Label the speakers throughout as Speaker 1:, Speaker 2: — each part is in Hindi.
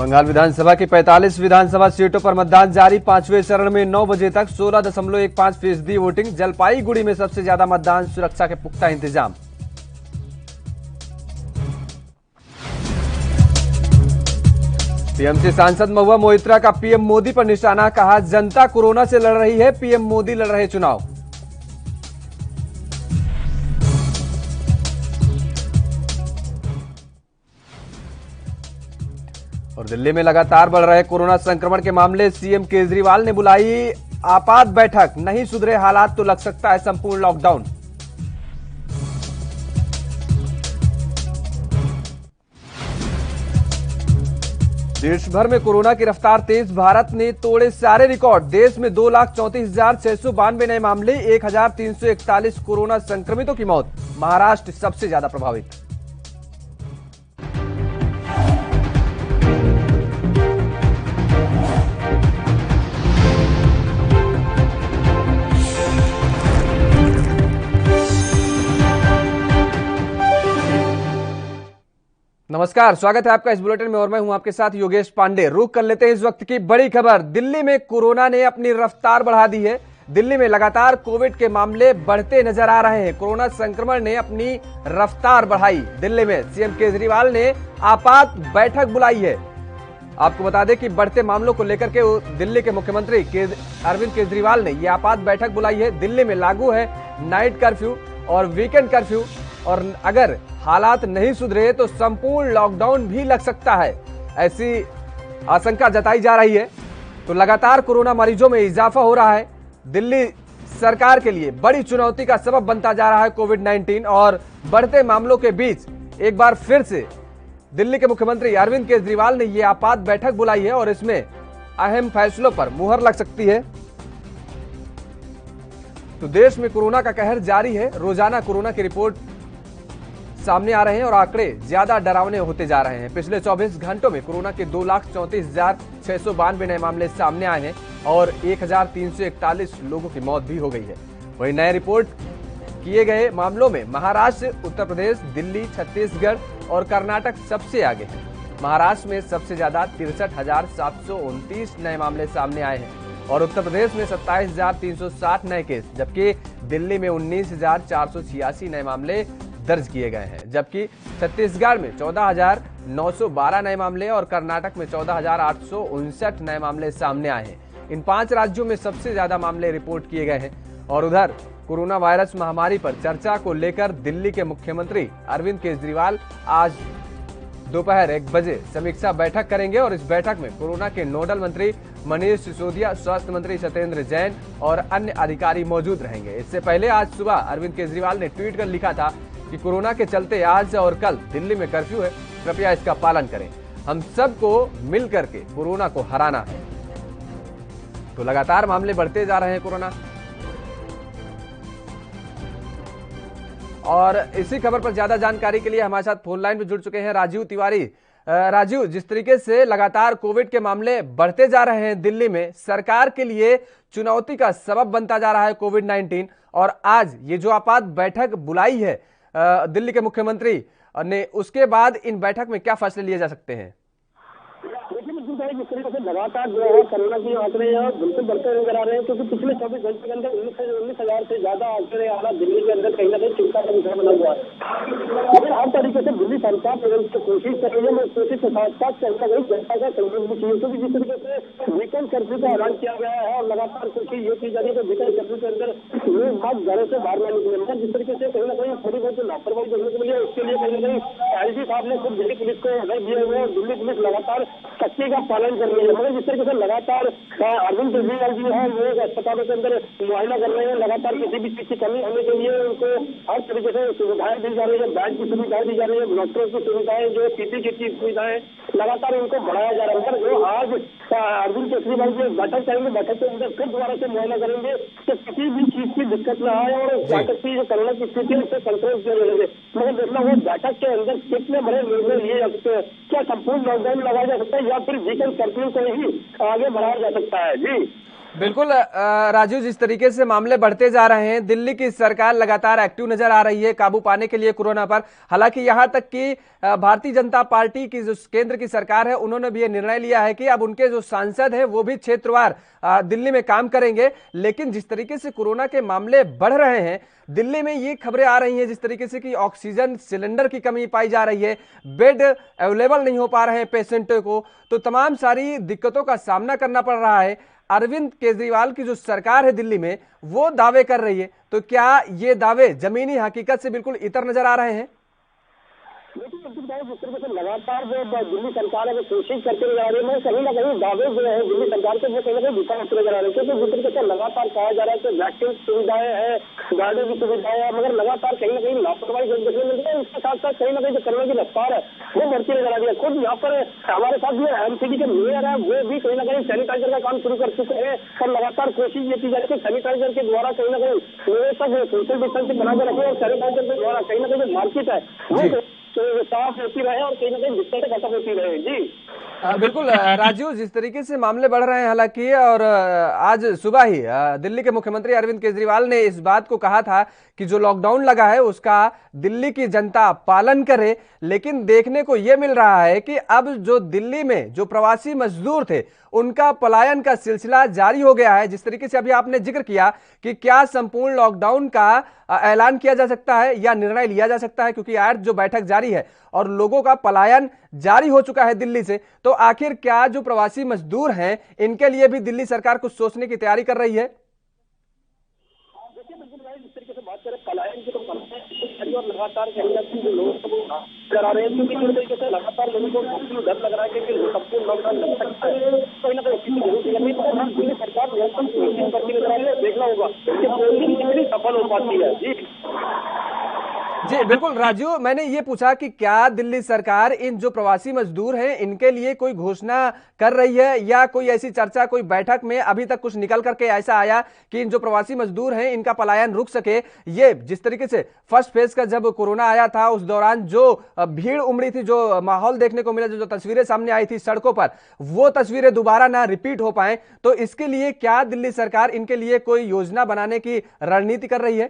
Speaker 1: बंगाल विधानसभा की 45 विधानसभा सीटों पर मतदान जारी। पांचवें चरण में 9 बजे तक 16.15% वोटिंग। जलपाईगुड़ी में सबसे ज्यादा मतदान, सुरक्षा के पुख्ता इंतजाम। टीएमसी सांसद महुआ मोइत्रा का पीएम मोदी पर निशाना, कहा जनता कोरोना से लड़ रही है, पीएम मोदी लड़ रहे चुनाव। और दिल्ली में लगातार बढ़ रहे कोरोना संक्रमण के मामले, सीएम केजरीवाल ने बुलाई आपात बैठक। नहीं सुधरे हालात तो लग सकता है संपूर्ण लॉकडाउन। देश भर में कोरोना की रफ्तार तेज, भारत ने तोड़े सारे रिकॉर्ड। देश में 2,34,692 नए मामले, 1,341 कोरोना संक्रमितों की मौत। महाराष्ट्र सबसे ज्यादा प्रभावित। नमस्कार, स्वागत है आपका इस बुलेटिन में और मैं हूं आपके साथ योगेश पांडे। रुक कर लेते हैं इस वक्त की बड़ी खबर। दिल्ली में कोरोना ने अपनी रफ्तार बढ़ा दी है। दिल्ली में लगातार कोविड के मामले बढ़ते नजर आ रहे हैं। कोरोना संक्रमण ने अपनी रफ्तार बढ़ाई। दिल्ली में सीएम केजरीवाल ने आपात बैठक बुलाई है। आपको बता दें कि बढ़ते मामलों को लेकर के दिल्ली के मुख्यमंत्री अरविंद केजरीवाल ने यह आपात बैठक बुलाई है। दिल्ली में लागू है नाइट कर्फ्यू और वीकेंड कर्फ्यू, और अगर हालात नहीं सुधरे तो संपूर्ण लॉकडाउन भी लग सकता है, ऐसी आशंका जताई जा रही है। तो लगातार कोरोना मरीजों में इजाफा हो रहा है। दिल्ली सरकार के लिए बड़ी चुनौती का सबब बनता जा रहा है कोविड-19, और बढ़ते मामलों के बीच एक बार फिर से दिल्ली के मुख्यमंत्री अरविंद केजरीवाल ने यह आपात बैठक बुलाई है और इसमें अहम फैसलों पर मुहर लग सकती है। तो देश में कोरोना का कहर जारी है। रोजाना कोरोना की रिपोर्ट सामने आ रहे हैं और आंकड़े ज्यादा डरावने होते जा रहे हैं। पिछले 24 घंटों में कोरोना के 2,34,692 नए मामले सामने आए हैं और 1,341 लोगों की मौत भी हो गई है। वहीं नए रिपोर्ट किए गए मामलों में महाराष्ट्र, उत्तर प्रदेश, दिल्ली, छत्तीसगढ़ और कर्नाटक सबसे आगे हैं। महाराष्ट्र में सबसे ज्यादा 63,729 नए मामले सामने आए हैं और उत्तर प्रदेश में 27,360 नए केस, जबकि दिल्ली में 19,486 नए मामले दर्ज किए गए हैं। जबकि छत्तीसगढ़ में 14,912 नए मामले और कर्नाटक में 14,859 नए मामले सामने आए हैं। इन 5 राज्यों में सबसे ज्यादा मामले रिपोर्ट किए गए हैं। और उधर कोरोना वायरस महामारी पर चर्चा को लेकर दिल्ली के मुख्यमंत्री अरविंद केजरीवाल आज दोपहर 1 बजे समीक्षा बैठक करेंगे और इस बैठक में कोरोना के नोडल मंत्री मनीष सिसोदिया, स्वास्थ्य मंत्री सत्येंद्र जैन और अन्य अधिकारी मौजूद रहेंगे। इससे पहले आज सुबह अरविंद केजरीवाल ने ट्वीट कर लिखा था कि कोरोना के चलते आज और कल दिल्ली में कर्फ्यू है, कृपया इसका पालन करें। हम सबको मिलकर के कोरोना को हराना है। तो लगातार मामले बढ़ते जा रहे हैं कोरोना। और इसी खबर पर ज्यादा जानकारी के लिए हमारे साथ फोन लाइन पर जुड़ चुके हैं राजीव तिवारी। राजीव, जिस तरीके से लगातार कोविड के मामले बढ़ते जा रहे हैं दिल्ली में, सरकार के लिए चुनौती का सबब बनता जा रहा है कोविड-19, और आज ये जो आपात बैठक बुलाई है दिल्ली के मुख्यमंत्री ने, उसके बाद इन बैठक में क्या फैसले लिए जा सकते हैं?
Speaker 2: जिस तरीके से लगातार जो है कोरोना के आंकड़े बिल्कुल बढ़ते नजर आ रहे हैं, क्योंकि पिछले 24 घंटे के अंदर 19,000 से ज्यादा आंकड़े आना दिल्ली के अंदर कहीं ना कहीं चिंता का विषय बना हुआ है। लेकिन हर तरीके से दिल्ली सरकार कोशिश कर रही है, मैं कोशिश के साथ साथ कहीं ना कहीं जनता का सहयोग भी चाहिए, क्योंकि जिस तरीके से वीकेंड कर्फ्यू का ऐलान किया गया है और लगातार कोशिश ये की जा रही है कि वीकेंड कर्फ्यू के अंदर लोग घरों से बाहर न निकले। जिस तरीके से कहीं ना कहीं थोड़ी बहुत लापरवाही देखने को मिली है, उसके लिए कहीं ना कहीं आईजी साहब ने खुद दिल्ली पुलिस को ऑर्डर दिए हुए और दिल्ली पुलिस लगातार सख्ती का पालन कर रही है। मगर जिस तरीके से लगातार अरविंद केजरीवाल जी है वो अस्पतालों के अंदर मुआयना कर रहे हैं, लगातार किसी भी चीज की कमी होने के लिए उनको हर तरीके से सुविधाएं दी जा रही है, बेड की सुविधाएं दी जा रही है, डॉक्टरों की सुविधाएं, जो पीपी किट की सुविधाएं, लगातार उनको बढ़ाया जा रहा है। मगर जो आज अरविंद केजरीवाल जी बैठक करेंगे, बैठक के अंदर फिर दोबारा से मुआयना करेंगे कि किसी भी चीज की दिक्कत न आए और बैठक की जो कोरोना की स्थिति है उससे कंट्रोल किया जाएगा। मगर देखना वो बैठक के अंदर कितने बड़े निर्णय लिए जा सकते हैं। क्या संपूर्ण लॉकडाउन लगाया जा सकता है या फिर वीकेंड कर्फ्यू को ही आगे बढ़ाया जा सकता है? जी
Speaker 1: बिल्कुल राजू, जिस तरीके से मामले बढ़ते जा रहे हैं, दिल्ली की सरकार लगातार एक्टिव नजर आ रही है काबू पाने के लिए कोरोना पर। हालांकि यहां तक कि भारतीय जनता पार्टी की जो केंद्र की सरकार है, उन्होंने भी ये निर्णय लिया है कि अब उनके जो सांसद हैं वो भी क्षेत्रवार दिल्ली में काम करेंगे। लेकिन जिस तरीके से कोरोना के मामले बढ़ रहे हैं दिल्ली में, ये खबरें आ रही हैं जिस तरीके से कि ऑक्सीजन सिलेंडर की कमी पाई जा रही है, बेड अवेलेबल नहीं हो पा रहे हैं पेशेंट को, तो तमाम सारी दिक्कतों का सामना करना पड़ रहा है। अरविंद केजरीवाल की जो सरकार है दिल्ली में, वो दावे कर रही है, तो क्या ये दावे जमीनी हकीकत से बिल्कुल इतर नजर आ रहे हैं?
Speaker 2: लेकिन जिस तरीके से लगातार जो दिल्ली सरकार है वो कोशिश करते नजर आ रही है, कहीं ना कहीं दावे जो है दिल्ली सरकार के वो कहीं ना कहीं विफल होते नजर आ रहे हैं। क्योंकि जिस तरीके से लगातार कहा जा रहा है कि वैक्सीन सुविधाएं हैं, गाड़ी की सुविधाएं है, मगर लगातार कहीं ना कहीं लापरवाही देखने मिल रही है। इसके साथ साथ कहीं ना कहीं जो कोरोना की रफ्तार है वो बढ़ती नजर आ रही है। खुद यहाँ पर हमारे साथ जो एमसीडी के मेयर है वो भी कहीं ना कहीं सैनिटाइजर का काम शुरू कर चुके हैं और लगातार कोशिश ये की जा रही है कि सैनिटाइजर के द्वारा कहीं ना कहीं निवेशक सोशल डिस्टेंसिंग बनाकर रखे और सैनिटाइजर के द्वारा कहीं ना कहीं जो मार्केट है वो तो साफ होती रहे और कहीं ना कहीं दिक्कतें खत्म होती रहे। जी
Speaker 1: बिल्कुल राजू, जिस तरीके से मामले बढ़ रहे हैं, हालांकि और आज सुबह ही दिल्ली के मुख्यमंत्री अरविंद केजरीवाल ने इस बात को कहा था कि जो लॉकडाउन लगा है उसका दिल्ली की जनता पालन करे। लेकिन देखने को यह मिल रहा है कि अब जो दिल्ली में जो प्रवासी मजदूर थे उनका पलायन का सिलसिला जारी हो गया है। जिस तरीके से अभी आपने जिक्र किया कि क्या संपूर्ण लॉकडाउन का ऐलान किया जा सकता है या निर्णय लिया जा सकता है, क्योंकि आज जो बैठक जारी है और लोगों का पलायन जारी हो चुका है दिल्ली से, तो आखिर क्या जो प्रवासी मजदूर हैं इनके लिए भी दिल्ली सरकार कुछ सोचने की तैयारी कर रही है?
Speaker 2: जिस तरीके से बात करें पलायन की, तो और लगातार कहीं ना कहीं जो लोग करा रहे हैं, क्योंकि जिस तरीके से लगातार लोगों को डर लग रहा है कि संपूर्ण लॉकडाउन लग सकता है, कहीं ना कहीं इसकी जरूरत करनी है। दिल्ली सरकार निरंतर कोशिश करती नजर आ रही है। देखना होगा कि कोशिश कितनी सफल हो पाती है। जी
Speaker 1: जी बिल्कुल राजू, मैंने ये पूछा कि क्या दिल्ली सरकार इन जो प्रवासी मजदूर हैं इनके लिए कोई घोषणा कर रही है या कोई ऐसी चर्चा, कोई बैठक में अभी तक कुछ निकल करके ऐसा आया कि इन जो प्रवासी मजदूर हैं इनका पलायन रुक सके? ये जिस तरीके से फर्स्ट फेज का जब कोरोना आया था उस दौरान जो भीड़ उमड़ी थी, जो माहौल देखने को मिला, जो तस्वीरें सामने आई थी सड़कों पर, वो तस्वीरें दोबारा ना रिपीट हो पाए, तो इसके लिए क्या दिल्ली सरकार इनके लिए कोई योजना बनाने की रणनीति कर रही है?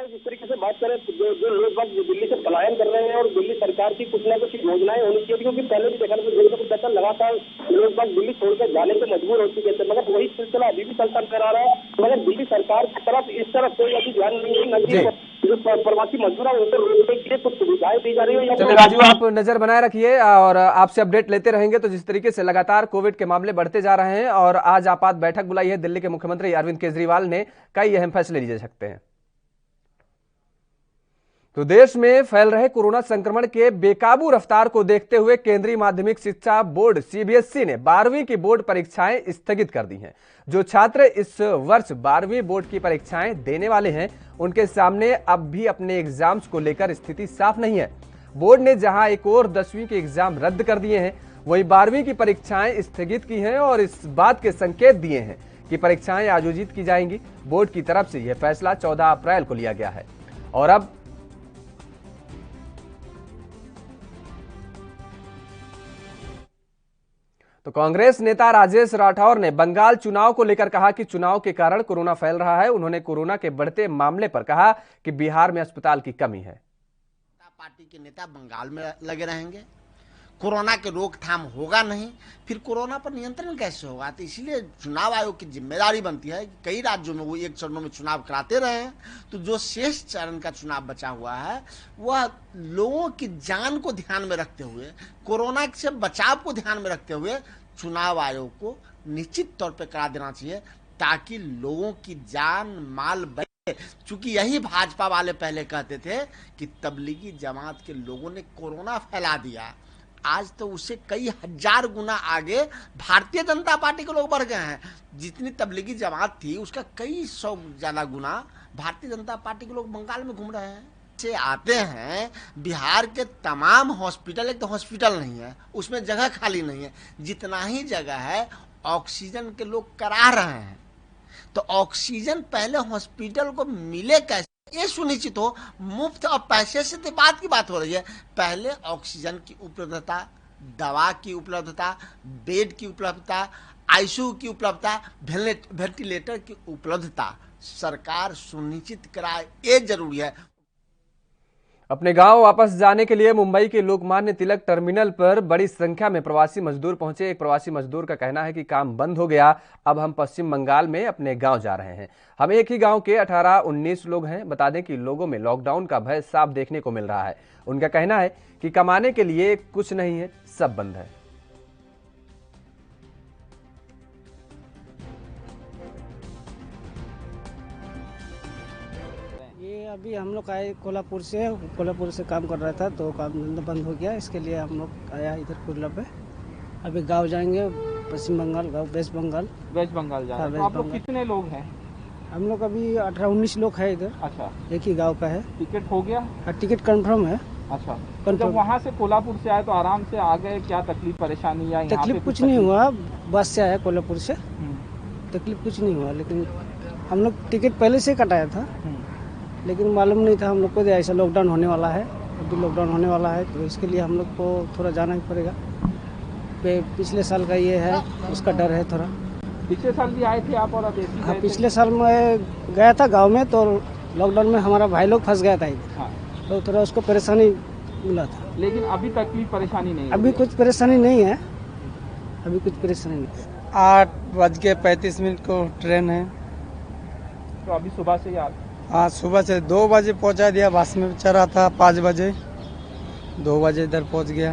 Speaker 2: जिस तरीके से बात करें जो लोग दिल्ली से पलायन कर रहे हैं और दिल्ली सरकार की कुछ ना कुछ योजनाएं होनी चाहिए, क्योंकि पहले भी देखा था लगातार लोग दिल्ली छोड़कर जाने से मजबूर हो चुके थे, मगर वही सिलसिला अभी भी चलता नजर आ रहा है। मगर दिल्ली सरकार की तरफ इस तरफ कोई अभी ध्यान नहीं है। जो प्रवासी मजदूर है उनको रोकने के लिए कुछ सुविधाएं दी जा रही है।
Speaker 1: चलिए राजू, आप नजर बनाए रखिए और आपसे अपडेट लेते रहेंगे। तो जिस तरीके से लगातार कोविड के मामले बढ़ते जा रहे हैं और आज आपात बैठक बुलाई है दिल्ली के मुख्यमंत्री अरविंद केजरीवाल ने, कई अहम फैसले लिए जा सकते हैं। तो देश में फैल रहे कोरोना संक्रमण के बेकाबू रफ्तार को देखते हुए केंद्रीय माध्यमिक शिक्षा बोर्ड सीबीएसई ने 12वीं की बोर्ड परीक्षाएं स्थगित कर दी हैं। जो छात्र इस वर्ष 12वीं बोर्ड की परीक्षाएं देने वाले हैं उनके सामने अब भी अपने एग्जाम्स को लेकर स्थिति साफ नहीं है। बोर्ड ने जहां एक और 10वीं के एग्जाम रद्द कर दिए हैं, वहीं 12वीं की परीक्षाएं स्थगित की हैं और इस बात के संकेत दिए हैं कि परीक्षाएं आयोजित की जाएंगी। बोर्ड की तरफ से यह फैसला 14 अप्रैल को लिया गया है। और अब तो कांग्रेस नेता राजेश राठौर ने बंगाल चुनाव को लेकर कहा कि चुनाव के कारण कोरोना फैल रहा है। उन्होंने कोरोना के बढ़ते मामले पर कहा कि बिहार में अस्पताल की कमी है।
Speaker 3: पार्टी के नेता बंगाल में लगे रहेंगे, कोरोना के रोकथाम होगा नहीं, फिर कोरोना पर नियंत्रण कैसे होगा? तो इसीलिए चुनाव आयोग की जिम्मेदारी बनती है कि कई राज्यों में वो एक चरणों में चुनाव कराते रहे हैं, तो जो शेष चरण का चुनाव बचा हुआ है वह लोगों की जान को ध्यान में रखते हुए, कोरोना से बचाव को ध्यान में रखते हुए चुनाव आयोग को निश्चित तौर पर करा देना चाहिए, ताकि लोगों की जान माल बचे। चूंकि यही भाजपा वाले पहले कहते थे कि तबलीगी जमात के लोगों ने कोरोना फैला दिया, आज तो उससे कई हजार गुना आगे भारतीय जनता पार्टी के लोग बढ़ गए हैं। जितनी तबलीगी जमात थी उसका कई सौ ज्यादा गुना भारतीय जनता पार्टी के लोग बंगाल में घूम रहे हैं। से आते हैं बिहार के तमाम हॉस्पिटल, एक तो हॉस्पिटल नहीं है, उसमें जगह खाली नहीं है, जितना ही जगह है ऑक्सीजन के लोग करा रहे हैं। तो ऑक्सीजन पहले हॉस्पिटल को मिले कैसे, ये सुनिश्चित हो। मुफ्त और पैसे से तो बात की बात हो रही है, पहले ऑक्सीजन की उपलब्धता, दवा की उपलब्धता, बेड की उपलब्धता, आईसीयू की उपलब्धता, वेंटिलेटर की उपलब्धता सरकार सुनिश्चित कराए, ये जरूरी है।
Speaker 1: अपने गांव वापस जाने के लिए मुंबई के लोकमान्य तिलक टर्मिनल पर बड़ी संख्या में प्रवासी मजदूर पहुंचे। एक प्रवासी मजदूर का कहना है कि काम बंद हो गया, अब हम पश्चिम बंगाल में अपने गांव जा रहे हैं। हम एक ही गांव के 18-19 लोग हैं। बता दें कि लोगों में लॉकडाउन का भय साफ देखने को मिल रहा है। उनका कहना है कि कमाने के लिए कुछ नहीं है, सब बंद है।
Speaker 4: अभी हम लोग आए कोल्हापुर से काम कर रहा था, तो काम धंधा बंद हो गया। इसके लिए हम लोग आया इधर कुर्ला पे। अभी गांव जाएंगे, पश्चिम बंगाल, गांव वेस्ट बंगाल जा रहे हैं।
Speaker 5: तो आप लोग कितने लोग हैं?
Speaker 4: हम लोग अभी 18-19 लोग हैं इधर।
Speaker 5: अच्छा,
Speaker 4: एक ही गांव का है।
Speaker 5: टिकट हो गया?
Speaker 4: हाँ, टिकट कंफर्म है।
Speaker 5: अच्छा, तो जब वहाँ से कोल्हापुर से आए तो आराम से आ गए, क्या तकलीफ परेशानी या
Speaker 4: तकलीफ कुछ नहीं हुआ। बस से आया कोल्हापुर से, तकलीफ कुछ नहीं हुआ। लेकिन हम लोग टिकट पहले से कटाया था, लेकिन मालूम नहीं था हम लोग को ऐसा लॉकडाउन होने वाला है। अभी लॉकडाउन होने वाला है, तो इसके लिए हम लोग को थोड़ा जाना ही पड़ेगा। पिछले साल का ये है, उसका डर है थोड़ा।
Speaker 5: पिछले साल भी आए थे आप? और अब
Speaker 4: हाँ, पिछले साल मैं गया था गांव में, तो लॉकडाउन में हमारा भाई लोग फंस गया था इधर।
Speaker 5: हाँ।
Speaker 4: तो थोड़ा उसको परेशानी मिला था।
Speaker 5: लेकिन अभी तकलीफ परेशानी नहीं?
Speaker 4: अभी कुछ परेशानी नहीं है, अभी कुछ परेशानी नहीं।
Speaker 6: 8:35 को ट्रेन है।
Speaker 5: तो अभी सुबह से ही
Speaker 6: हाँ, सुबह से 2 बजे पहुंचा दिया। बस में चढ़ा था 5 बजे, 2 बजे इधर पहुंच गया।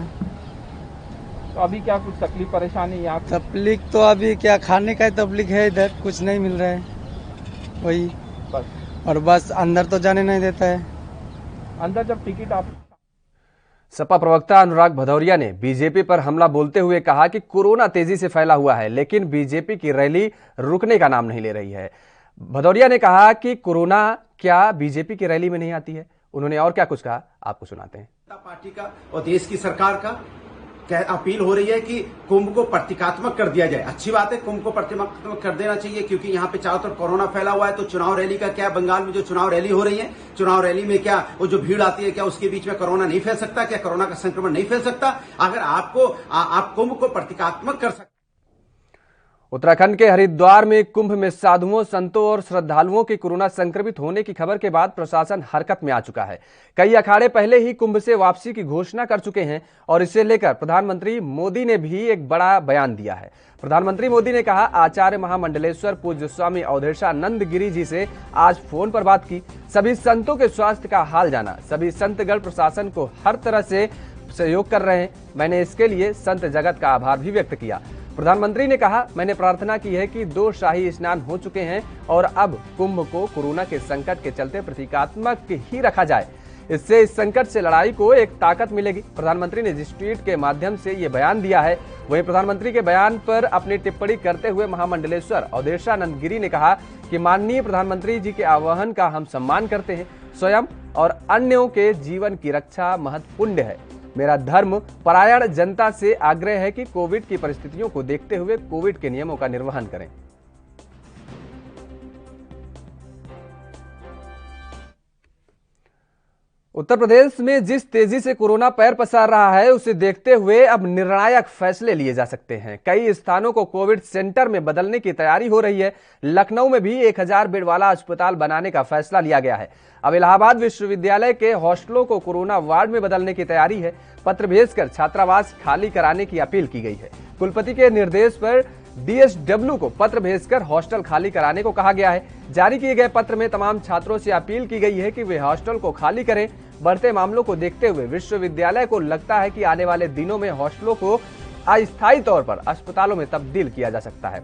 Speaker 5: तो अभी क्या कुछ तकलीफ परेशानी यहाँ?
Speaker 6: तकलीफ तो अभी क्या, खाने का ही तकलीफ है, इधर कुछ नहीं मिल रहा है, वही
Speaker 5: बस।
Speaker 6: और बस अंदर तो जाने नहीं देता है।
Speaker 5: अंदर जब टिकट आप
Speaker 1: सपा प्रवक्ता अनुराग भदौरिया ने बीजेपी पर हमला बोलते हुए कहा कि कोरोना तेजी से फैला हुआ है, लेकिन बीजेपी की रैली रुकने का नाम नहीं ले रही है। भदौरिया ने कहा कि कोरोना क्या बीजेपी की रैली में नहीं आती है। उन्होंने और क्या कुछ कहा, आपको सुनाते हैं।
Speaker 7: पार्टी का और देश की सरकार का अपील हो रही है कि कुंभ को प्रतीकात्मक कर दिया जाए। अच्छी बात है, कुंभ को प्रतीकात्मक कर देना चाहिए, क्योंकि यहाँ पे चारों तरफ कोरोना फैला हुआ है। तो चुनाव रैली का क्या, बंगाल में जो चुनाव रैली हो रही है, चुनाव रैली में क्या वो जो भीड़ आती है, क्या उसके बीच में कोरोना नहीं फैल सकता? क्या कोरोना का संक्रमण नहीं फैल सकता? अगर आप कुंभ को प्रतीकात्मक कर सकते।
Speaker 1: उत्तराखंड के हरिद्वार में कुंभ में साधुओं, संतों और श्रद्धालुओं के कोरोना संक्रमित होने की खबर के बाद प्रशासन हरकत में आ चुका है। कई अखाड़े पहले ही कुंभ से वापसी की घोषणा कर चुके हैं और इसे लेकर प्रधानमंत्री मोदी ने भी एक बड़ा बयान दिया है। प्रधानमंत्री मोदी ने कहा, आचार्य महामंडलेश्वर पूज्य स्वामी अवधेशानंद गिरी जी से आज फोन पर बात की, सभी संतों के स्वास्थ्य का हाल जाना, सभी संतगण प्रशासन को हर तरह से सहयोग कर रहे हैं। मैंने इसके लिए संत जगत का आभार भी व्यक्त किया। प्रधानमंत्री ने कहा, मैंने प्रार्थना की है कि 2 शाही स्नान हो चुके हैं और अब कुंभ को कोरोना के संकट के चलते प्रतीकात्मक ही रखा जाए। इससे इस संकट से लड़ाई को एक ताकत मिलेगी। प्रधानमंत्री ने जिस ट्वीट के माध्यम से ये बयान दिया है, वहीं प्रधानमंत्री के बयान पर अपनी टिप्पणी करते हुए महामंडलेश्वर अवधेशानंद गिरी ने कहा कि माननीय प्रधानमंत्री जी के आह्वान का हम सम्मान करते हैं। स्वयं और अन्यों के जीवन की रक्षा महत्वपूर्ण है। मेरा धर्म परायण जनता से आग्रह है कि कोविड की परिस्थितियों को देखते हुए कोविड के नियमों का निर्वहन करें। उत्तर प्रदेश में जिस तेजी से कोरोना पैर पसार रहा है, उसे देखते हुए अब निर्णायक फैसले लिए जा सकते हैं। कई स्थानों को कोविड सेंटर में बदलने की तैयारी हो रही है। लखनऊ में भी 1000 बेड वाला अस्पताल बनाने का फैसला लिया गया है। अब इलाहाबाद विश्वविद्यालय के हॉस्टलों को कोरोना वार्ड में बदलने की तैयारी है। पत्र भेजकर छात्रावास खाली कराने की अपील की गई है। कुलपति के निर्देश पर DSW को पत्र भेजकर हॉस्टल खाली कराने को कहा गया है। जारी किए गए पत्र में तमाम छात्रों से अपील की गई है कि वे हॉस्टल को खाली करें। बढ़ते मामलों को देखते हुए विश्वविद्यालय को लगता है कि आने वाले दिनों में हॉस्टलों को अस्थायी तौर पर अस्पतालों में तब्दील किया जा सकता है।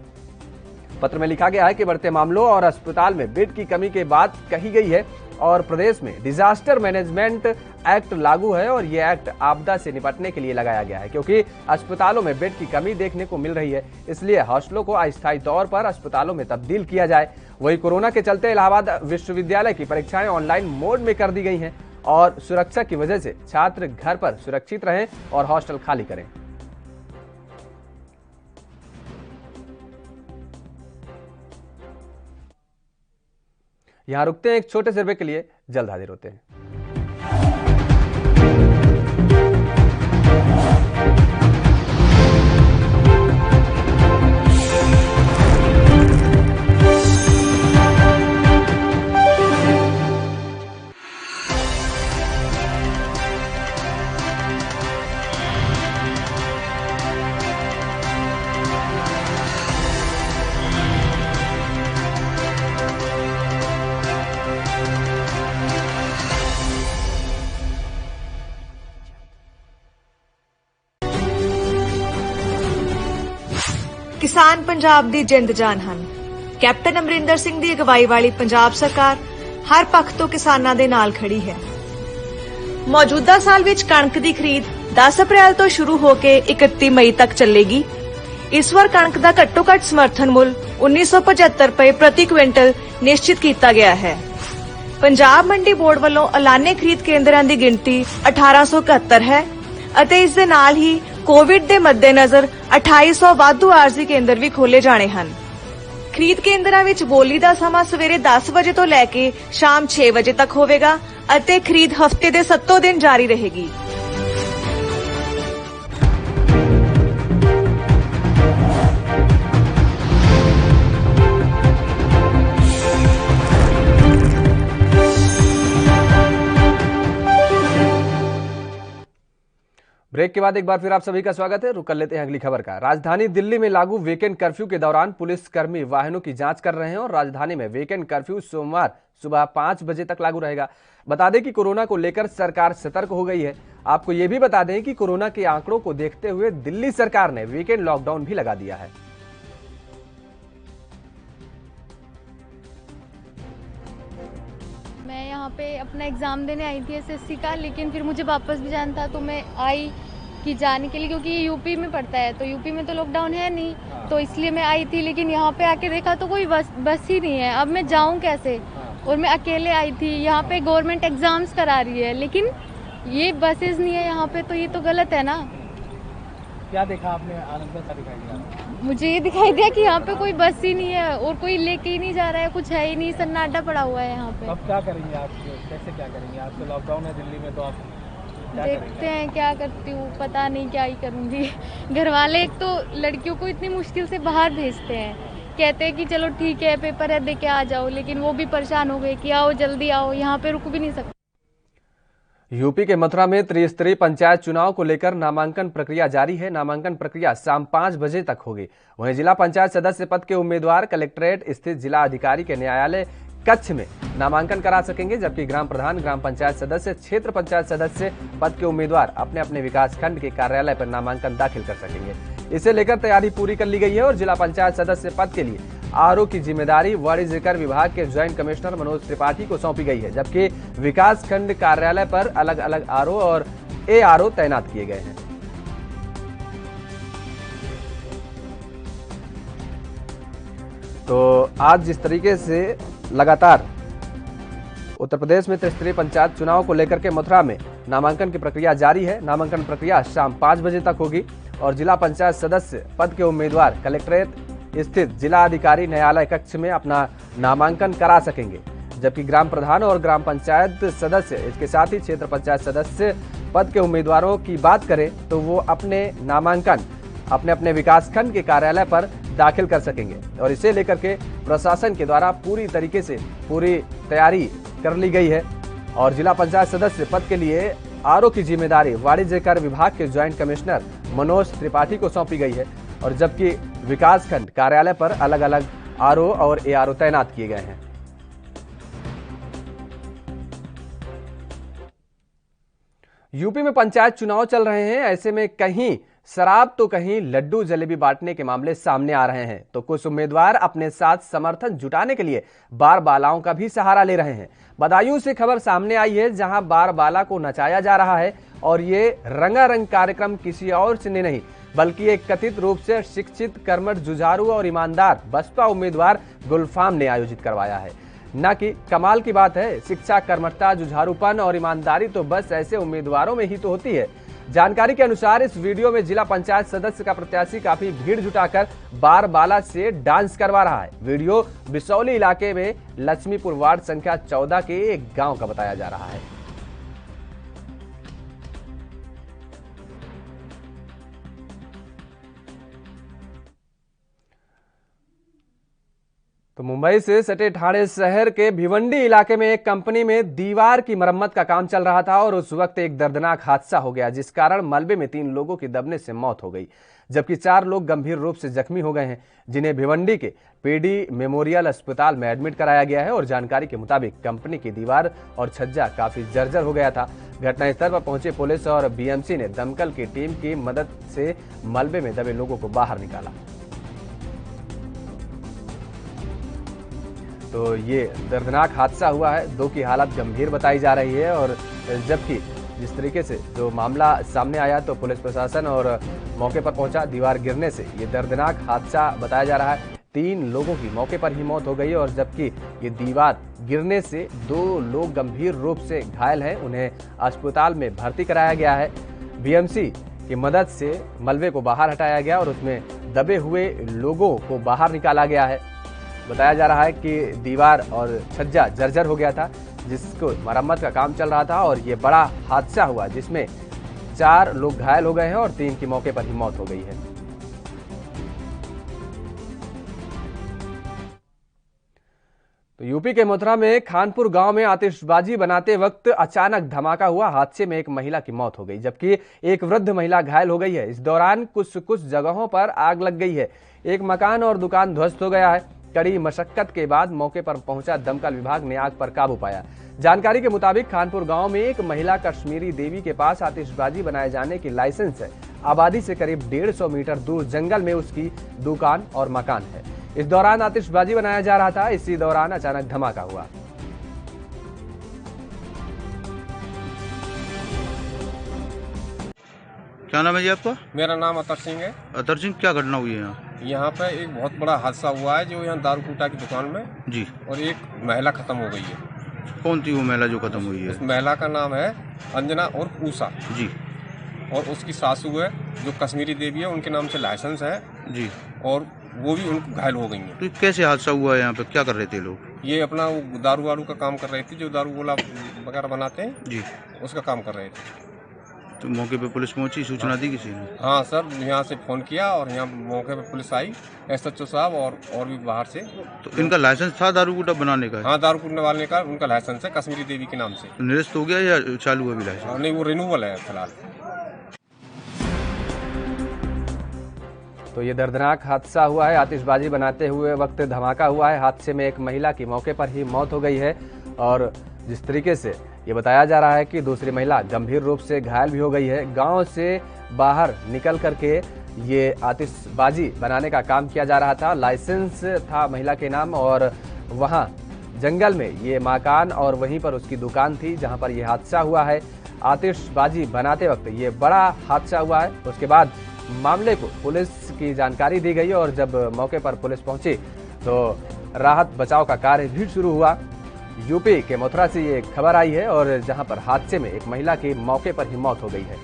Speaker 1: पत्र में लिखा गया है कि बढ़ते मामलों और अस्पताल में बेड की कमी के बात कही गई है और प्रदेश में डिजास्टर मैनेजमेंट एक्ट लागू है और यह एक्ट आपदा से निपटने के लिए लगाया गया है, क्योंकि अस्पतालों में बेड की कमी देखने को मिल रही है। इसलिए हॉस्टलों को अस्थायी तौर पर अस्पतालों में तब्दील किया जाए। वहीं कोरोना के चलते इलाहाबाद विश्वविद्यालय की परीक्षाएं ऑनलाइन मोड में कर दी गई हैं और सुरक्षा की वजह से छात्र घर पर सुरक्षित रहें और हॉस्टल खाली करें। यहां रुकते हैं एक छोटे से ब्रेक के लिए, जल्द हाजिर होते हैं।
Speaker 8: ਕਿਸਾਨ ਪੰਜਾਬ ਦੀ ਜਿੰਦ ਜਾਨ ਹਨ। ਕੈਪਟਨ ਅਮਰਿੰਦਰ ਸਿੰਘ ਦੀ ਅਗਵਾਈ ਵਾਲੀ ਪੰਜਾਬ ਸਰਕਾਰ ਹਰ ਪੱਖ ਤੋਂ ਕਿਸਾਨਾਂ ਦੇ ਨਾਲ ਖੜੀ ਹੈ। ਮੌਜੂਦਾ ਸਾਲ ਵਿੱਚ ਕਣਕ ਦੀ ਖਰੀਦ 10 ਅਪ੍ਰੈਲ ਤੋਂ ਸ਼ੁਰੂ ਹੋ ਕੇ 31 ਮਈ ਤੱਕ ਚੱਲੇਗੀ। ਇਸ ਵਾਰ ਕਣਕ ਦਾ ਘੱਟੋ ਘੱਟ ਸਮਰਥਨ ਮੁੱਲ 1975 ਰੁਪਏ ਪ੍ਰਤੀ ਕੁਇੰਟਲ ਨਿਸ਼ਚਿਤ ਕੀਤਾ ਗਿਆ ਹੈ। ਪੰਜਾਬ ਮੰਡੀ ਬੋਰਡ ਵੱਲੋਂ ਐਲਾਨੇ ਖਰੀਦ ਕੇਂਦਰਾਂ ਦੀ ਗਿਣਤੀ 1871 ਹੈ ਅਤੇ ਇਸ ਦੇ ਨਾਲ ਹੀ ਕੋਵਿਡ ਦੇ ਮੱਦੇਨਜ਼ਰ 2800 ਵਾਧੂ ਆਰਜ਼ੀ ਕੇਂਦਰ ਵੀ ਖੋਲੇ ਜਾਣੇ ਹਨ। ਖਰੀਦ ਕੇਂਦਰਾਂ ਵਿੱਚ ਬੋਲੀ ਦਾ ਸਮਾਂ ਸਵੇਰੇ 10 ਵਜੇ ਤੋਂ ਲੈ ਕੇ ਸ਼ਾਮ 6 ਵਜੇ ਤੱਕ ਹੋਵੇਗਾ ਅਤੇ ਖਰੀਦ ਹਫ਼ਤੇ ਦੇ 7 ਦਿਨ ਜਾਰੀ ਰਹੇਗੀ।
Speaker 1: ब्रेक के बाद एक बार फिर आप सभी का स्वागत है। रुक कर लेते हैं अगली खबर का। राजधानी दिल्ली में लागू वीकेंड कर्फ्यू के दौरान पुलिसकर्मी वाहनों की जांच कर रहे हैं और राजधानी में वीकेंड कर्फ्यू सोमवार सुबह 5 बजे तक लागू रहेगा। बता दें कि कोरोना को लेकर सरकार सतर्क हो गई है। आपको ये भी बता दें कि कोरोना के आंकड़ों को देखते हुए दिल्ली सरकार ने वीकेंड लॉकडाउन भी लगा दिया है।
Speaker 9: मैं यहाँ पे अपना एग्ज़ाम देने आई थी एसएससी का, लेकिन फिर मुझे वापस भी जाना था तो मैं आई कि जाने के लिए, क्योंकि ये यूपी में पड़ता है तो यूपी में तो लॉकडाउन है नहीं, तो इसलिए मैं आई थी। लेकिन यहाँ पे आके देखा तो कोई बस ही नहीं है। अब मैं जाऊँ कैसे? और मैं अकेले आई थी। यहाँ पे गवर्नमेंट एग्ज़ाम्स करा रही है लेकिन ये बसेज नहीं है यहाँ पे, तो ये तो गलत है ना।
Speaker 5: क्या देखा आपने? आनंद का दिखाई दिया?
Speaker 9: मुझे ये दिखाई दिया कि यहाँ पे कोई बस ही नहीं है और कोई लेके ही नहीं जा रहा है, कुछ है ही नहीं, सन्नाटा पड़ा हुआ है यहाँ पे।
Speaker 5: अब क्या करेंगे आप? कैसे क्या करेंगे? आज तो लॉकडाउन है दिल्ली में, तो आप
Speaker 9: देखते हैं क्या करती हूँ, पता नहीं क्या ही करूँगी। घर वाले एक तो लड़कियों को इतनी मुश्किल से बाहर भेजते हैं, कहते हैं कि चलो ठीक है पेपर है दे के आ जाओ, लेकिन वो भी परेशान हो गए कि आओ जल्दी आओ, यहाँ पे रुक भी नहीं सकते।
Speaker 1: यूपी के मथुरा में त्रिस्तरीय पंचायत चुनाव को लेकर नामांकन प्रक्रिया जारी है। नामांकन प्रक्रिया शाम 5 बजे तक होगी। वहीं जिला पंचायत सदस्य पद के उम्मीदवार कलेक्ट्रेट स्थित जिला अधिकारी के न्यायालय कक्ष में नामांकन करा सकेंगे, जबकि ग्राम प्रधान, ग्राम पंचायत सदस्य, क्षेत्र पंचायत सदस्य पद के उम्मीदवार अपने अपने विकास खंड के कार्यालय पर नामांकन दाखिल कर सकेंगे। इसे लेकर तैयारी पूरी कर ली गई है और जिला पंचायत सदस्य पद के लिए आरओ की जिम्मेदारी वाणिज्य कर विभाग के ज्वाइंट कमिश्नर मनोज त्रिपाठी को सौंपी गई है, जबकि विकास खंड कार्यालय पर अलग अलग आरओ और एआरओ तैनात किए गए हैं। तो आज जिस तरीके से लगातार उत्तर प्रदेश में त्रिस्तरीय पंचायत चुनाव को लेकर के मथुरा में नामांकन की प्रक्रिया जारी है। नामांकन प्रक्रिया शाम 5 बजे तक होगी और जिला पंचायत सदस्य पद के उम्मीदवार कलेक्ट्रेट स्थित जिला अधिकारी न्यायालय कक्ष में अपना नामांकन करा सकेंगे, जबकि ग्राम प्रधान और ग्राम पंचायत सदस्य, इसके साथ ही क्षेत्र पंचायत सदस्य पद के उम्मीदवारों की बात करें तो वो अपने नामांकन अपने अपने विकासखंड के कार्यालय पर दाखिल कर सकेंगे और इसे लेकर के प्रशासन के द्वारा पूरी तरीके से पूरी तैयारी कर ली गई है। और जिला पंचायत सदस्य पद के लिए आरओ की जिम्मेदारी वाणिज्य कर विभाग के ज्वाइंट कमिश्नर मनोज त्रिपाठी को सौंपी गई है और जबकि विकासखंड कार्यालय पर अलग अलग आरओ और एआरओ तैनात किए गए हैं। यूपी में पंचायत चुनाव चल रहे हैं, ऐसे में कहीं शराब तो कहीं लड्डू जलेबी बांटने के मामले सामने आ रहे हैं, तो कुछ उम्मीदवार अपने साथ समर्थन जुटाने के लिए बार बालाओं का भी सहारा ले रहे हैं। बदायूं से खबर सामने आई है, जहां बार बाला को नचाया जा रहा है और ये रंगारंग कार्यक्रम किसी और से नहीं बल्कि एक कथित रूप से शिक्षित, कर्मठ, जुझारू और ईमानदार बसपा उम्मीदवार गुलफाम ने आयोजित करवाया है। न कि कमाल की बात है, शिक्षा, कर्मठता, जुझारूपन और ईमानदारी तो बस ऐसे उम्मीदवारों में ही तो होती है। जानकारी के अनुसार इस वीडियो में जिला पंचायत सदस्य का प्रत्याशी काफी भीड़ जुटाकर बार बाला से डांस करवा रहा है। वीडियो बिसौली इलाके में लक्ष्मीपुर वार्ड संख्या 14 के एक गांव का बताया जा रहा है। तो मुंबई से सटे ठाणे शहर के भिवंडी इलाके में एक कंपनी में दीवार की मरम्मत का काम चल रहा था और उस वक्त एक दर्दनाक हादसा हो गया, जिस कारण मलबे में 3 लोगों की दबने से मौत हो गई, जबकि 4 लोग गंभीर रूप से जख्मी हो गए हैं, जिन्हें भिवंडी के पीडी मेमोरियल अस्पताल में एडमिट कराया गया है। और जानकारी के मुताबिक कंपनी की दीवार और छज्जा काफी जर्जर हो गया था। घटनास्थल पर पहुंचे पुलिस और बीएमसी ने दमकल की टीम की मदद से मलबे में दबे लोगों को बाहर निकाला। तो ये दर्दनाक हादसा हुआ है। दो की हालत गंभीर बताई जा रही है और जबकि जिस तरीके से जो मामला सामने आया तो पुलिस प्रशासन और मौके पर पहुंचा। दीवार गिरने से ये दर्दनाक हादसा बताया जा रहा है। 3 लोगों की मौके पर ही मौत हो गई और जबकि ये दीवार गिरने से 2 लोग गंभीर रूप से घायल हैं। उन्हें अस्पताल में भर्ती कराया गया है। बीएमसी की मदद से मलबे को बाहर हटाया गया और उसमें दबे हुए लोगों को बाहर निकाला गया है। बताया जा रहा है कि दीवार और छज्जा जर्जर हो गया था, जिसको मरम्मत का काम चल रहा था और ये बड़ा हादसा हुआ जिसमें 4 लोग घायल हो गए हैं और 3 की मौके पर ही मौत हो गई है। तो यूपी के मथुरा में खानपुर गांव में आतिशबाजी बनाते वक्त अचानक धमाका हुआ। हादसे में एक महिला की मौत हो गई जबकि एक वृद्ध महिला घायल हो गई है। इस दौरान कुछ जगहों पर आग लग गई है। एक मकान और दुकान ध्वस्त हो गया है। कड़ी मशक्कत के बाद मौके पर पहुंचा दमकल विभाग ने आग पर काबू पाया। जानकारी के मुताबिक खानपुर गांव में एक महिला कश्मीरी देवी के पास आतिशबाजी बनाए जाने की लाइसेंस है। आबादी से करीब 150 मीटर दूर जंगल में उसकी दुकान और मकान है। इस दौरान आतिशबाजी बनाया जा रहा था। इसी दौरान अचानक धमाका हुआ।
Speaker 10: क्या नाम है जी आपका?
Speaker 11: मेरा नाम अतर सिंह है।
Speaker 10: अतर सिंह, क्या घटना हुई है यहाँ?
Speaker 11: यहाँ पे एक बहुत बड़ा हादसा हुआ है जो यहाँ दारू कूटा की दुकान में
Speaker 10: जी,
Speaker 11: और एक महिला खत्म हो गई है।
Speaker 10: कौन थी वो महिला जो खत्म हुई है?
Speaker 11: उस महिला का नाम है अंजना और ऊषा
Speaker 10: जी,
Speaker 11: और उसकी सासू है जो कश्मीरी देवी है, उनके नाम से लाइसेंस है
Speaker 10: जी,
Speaker 11: और वो भी उनको घायल हो गई है।
Speaker 10: तो कैसे हादसा हुआ है यहाँ पे? क्या कर रहे थे लोग?
Speaker 11: ये अपना वो दारू वारू का काम कर रहे थे, जो दारू गोला वगैरह बनाते हैं
Speaker 10: जी,
Speaker 11: उसका काम कर रहे थे।
Speaker 10: तो मौके पे पुलिस पहुंची, सूचना दी किसी ने?
Speaker 11: हाँ सर, यहाँ से फोन किया और यहाँ मौके पे पुलिस आई, SHO साहब और भी बाहर से।
Speaker 10: तो इनका लाइसेंस था दारू कूटा बनाने का?
Speaker 11: हाँ, दारू कूटने वाले का उनका लाइसेंस है कश्मीरी देवी के नाम से।
Speaker 10: निरस्त हो गया या चालू है अभी लाइसेंस?
Speaker 11: नहीं, वो रिन्यूअल है फिलहाल।
Speaker 1: तो ये दर्दनाक हादसा हुआ है। आतिशबाजी बनाते हुए वक्त धमाका हुआ है। हादसे में एक महिला की मौके पर ही मौत हो गई है और जिस तरीके से ये बताया जा रहा है कि दूसरी महिला गंभीर रूप से घायल भी हो गई है। गांव से बाहर निकल करके ये आतिशबाजी बनाने का काम किया जा रहा था। लाइसेंस था महिला के नाम और वहां जंगल में ये मकान और वहीं पर उसकी दुकान थी जहां पर यह हादसा हुआ है। आतिशबाजी बनाते वक्त ये बड़ा हादसा हुआ है। उसके बाद मामले को पुलिस की जानकारी दी गई और जब मौके पर पुलिस पहुंची तो राहत बचाव का कार्य भी शुरू हुआ। यूपी के मथुरा से ये खबर आई है और जहां पर हादसे में एक महिला की मौके पर ही मौत हो गई है।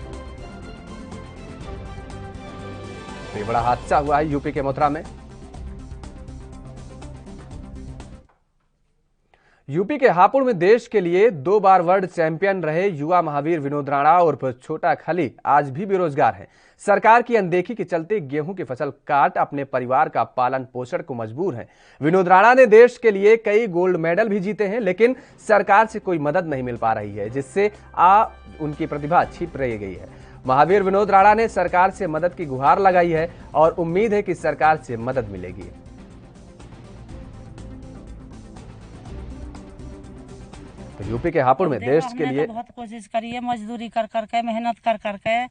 Speaker 1: तो ये बड़ा हादसा हुआ है यूपी के मथुरा में। यूपी के हापुड़ में देश के लिए 2 बार वर्ल्ड चैंपियन रहे युवा महावीर विनोद राणा उर्फ छोटा खली आज भी बेरोजगार हैं। सरकार की अनदेखी के चलते गेहूं की फसल काट अपने परिवार का पालन पोषण को मजबूर हैं। विनोद राणा ने देश के लिए कई गोल्ड मेडल भी जीते हैं, लेकिन सरकार से कोई मदद नहीं मिल पा रही है, जिससे उनकी प्रतिभा छिप रह गई है। महावीर विनोद राणा ने सरकार से मदद की गुहार लगाई है और उम्मीद है कि सरकार से मदद मिलेगी। तो यूपी के हापुड़ में देश के लिए
Speaker 12: बहुत कोशिश करी है, मजदूरी कर करके, मेहनत कर करके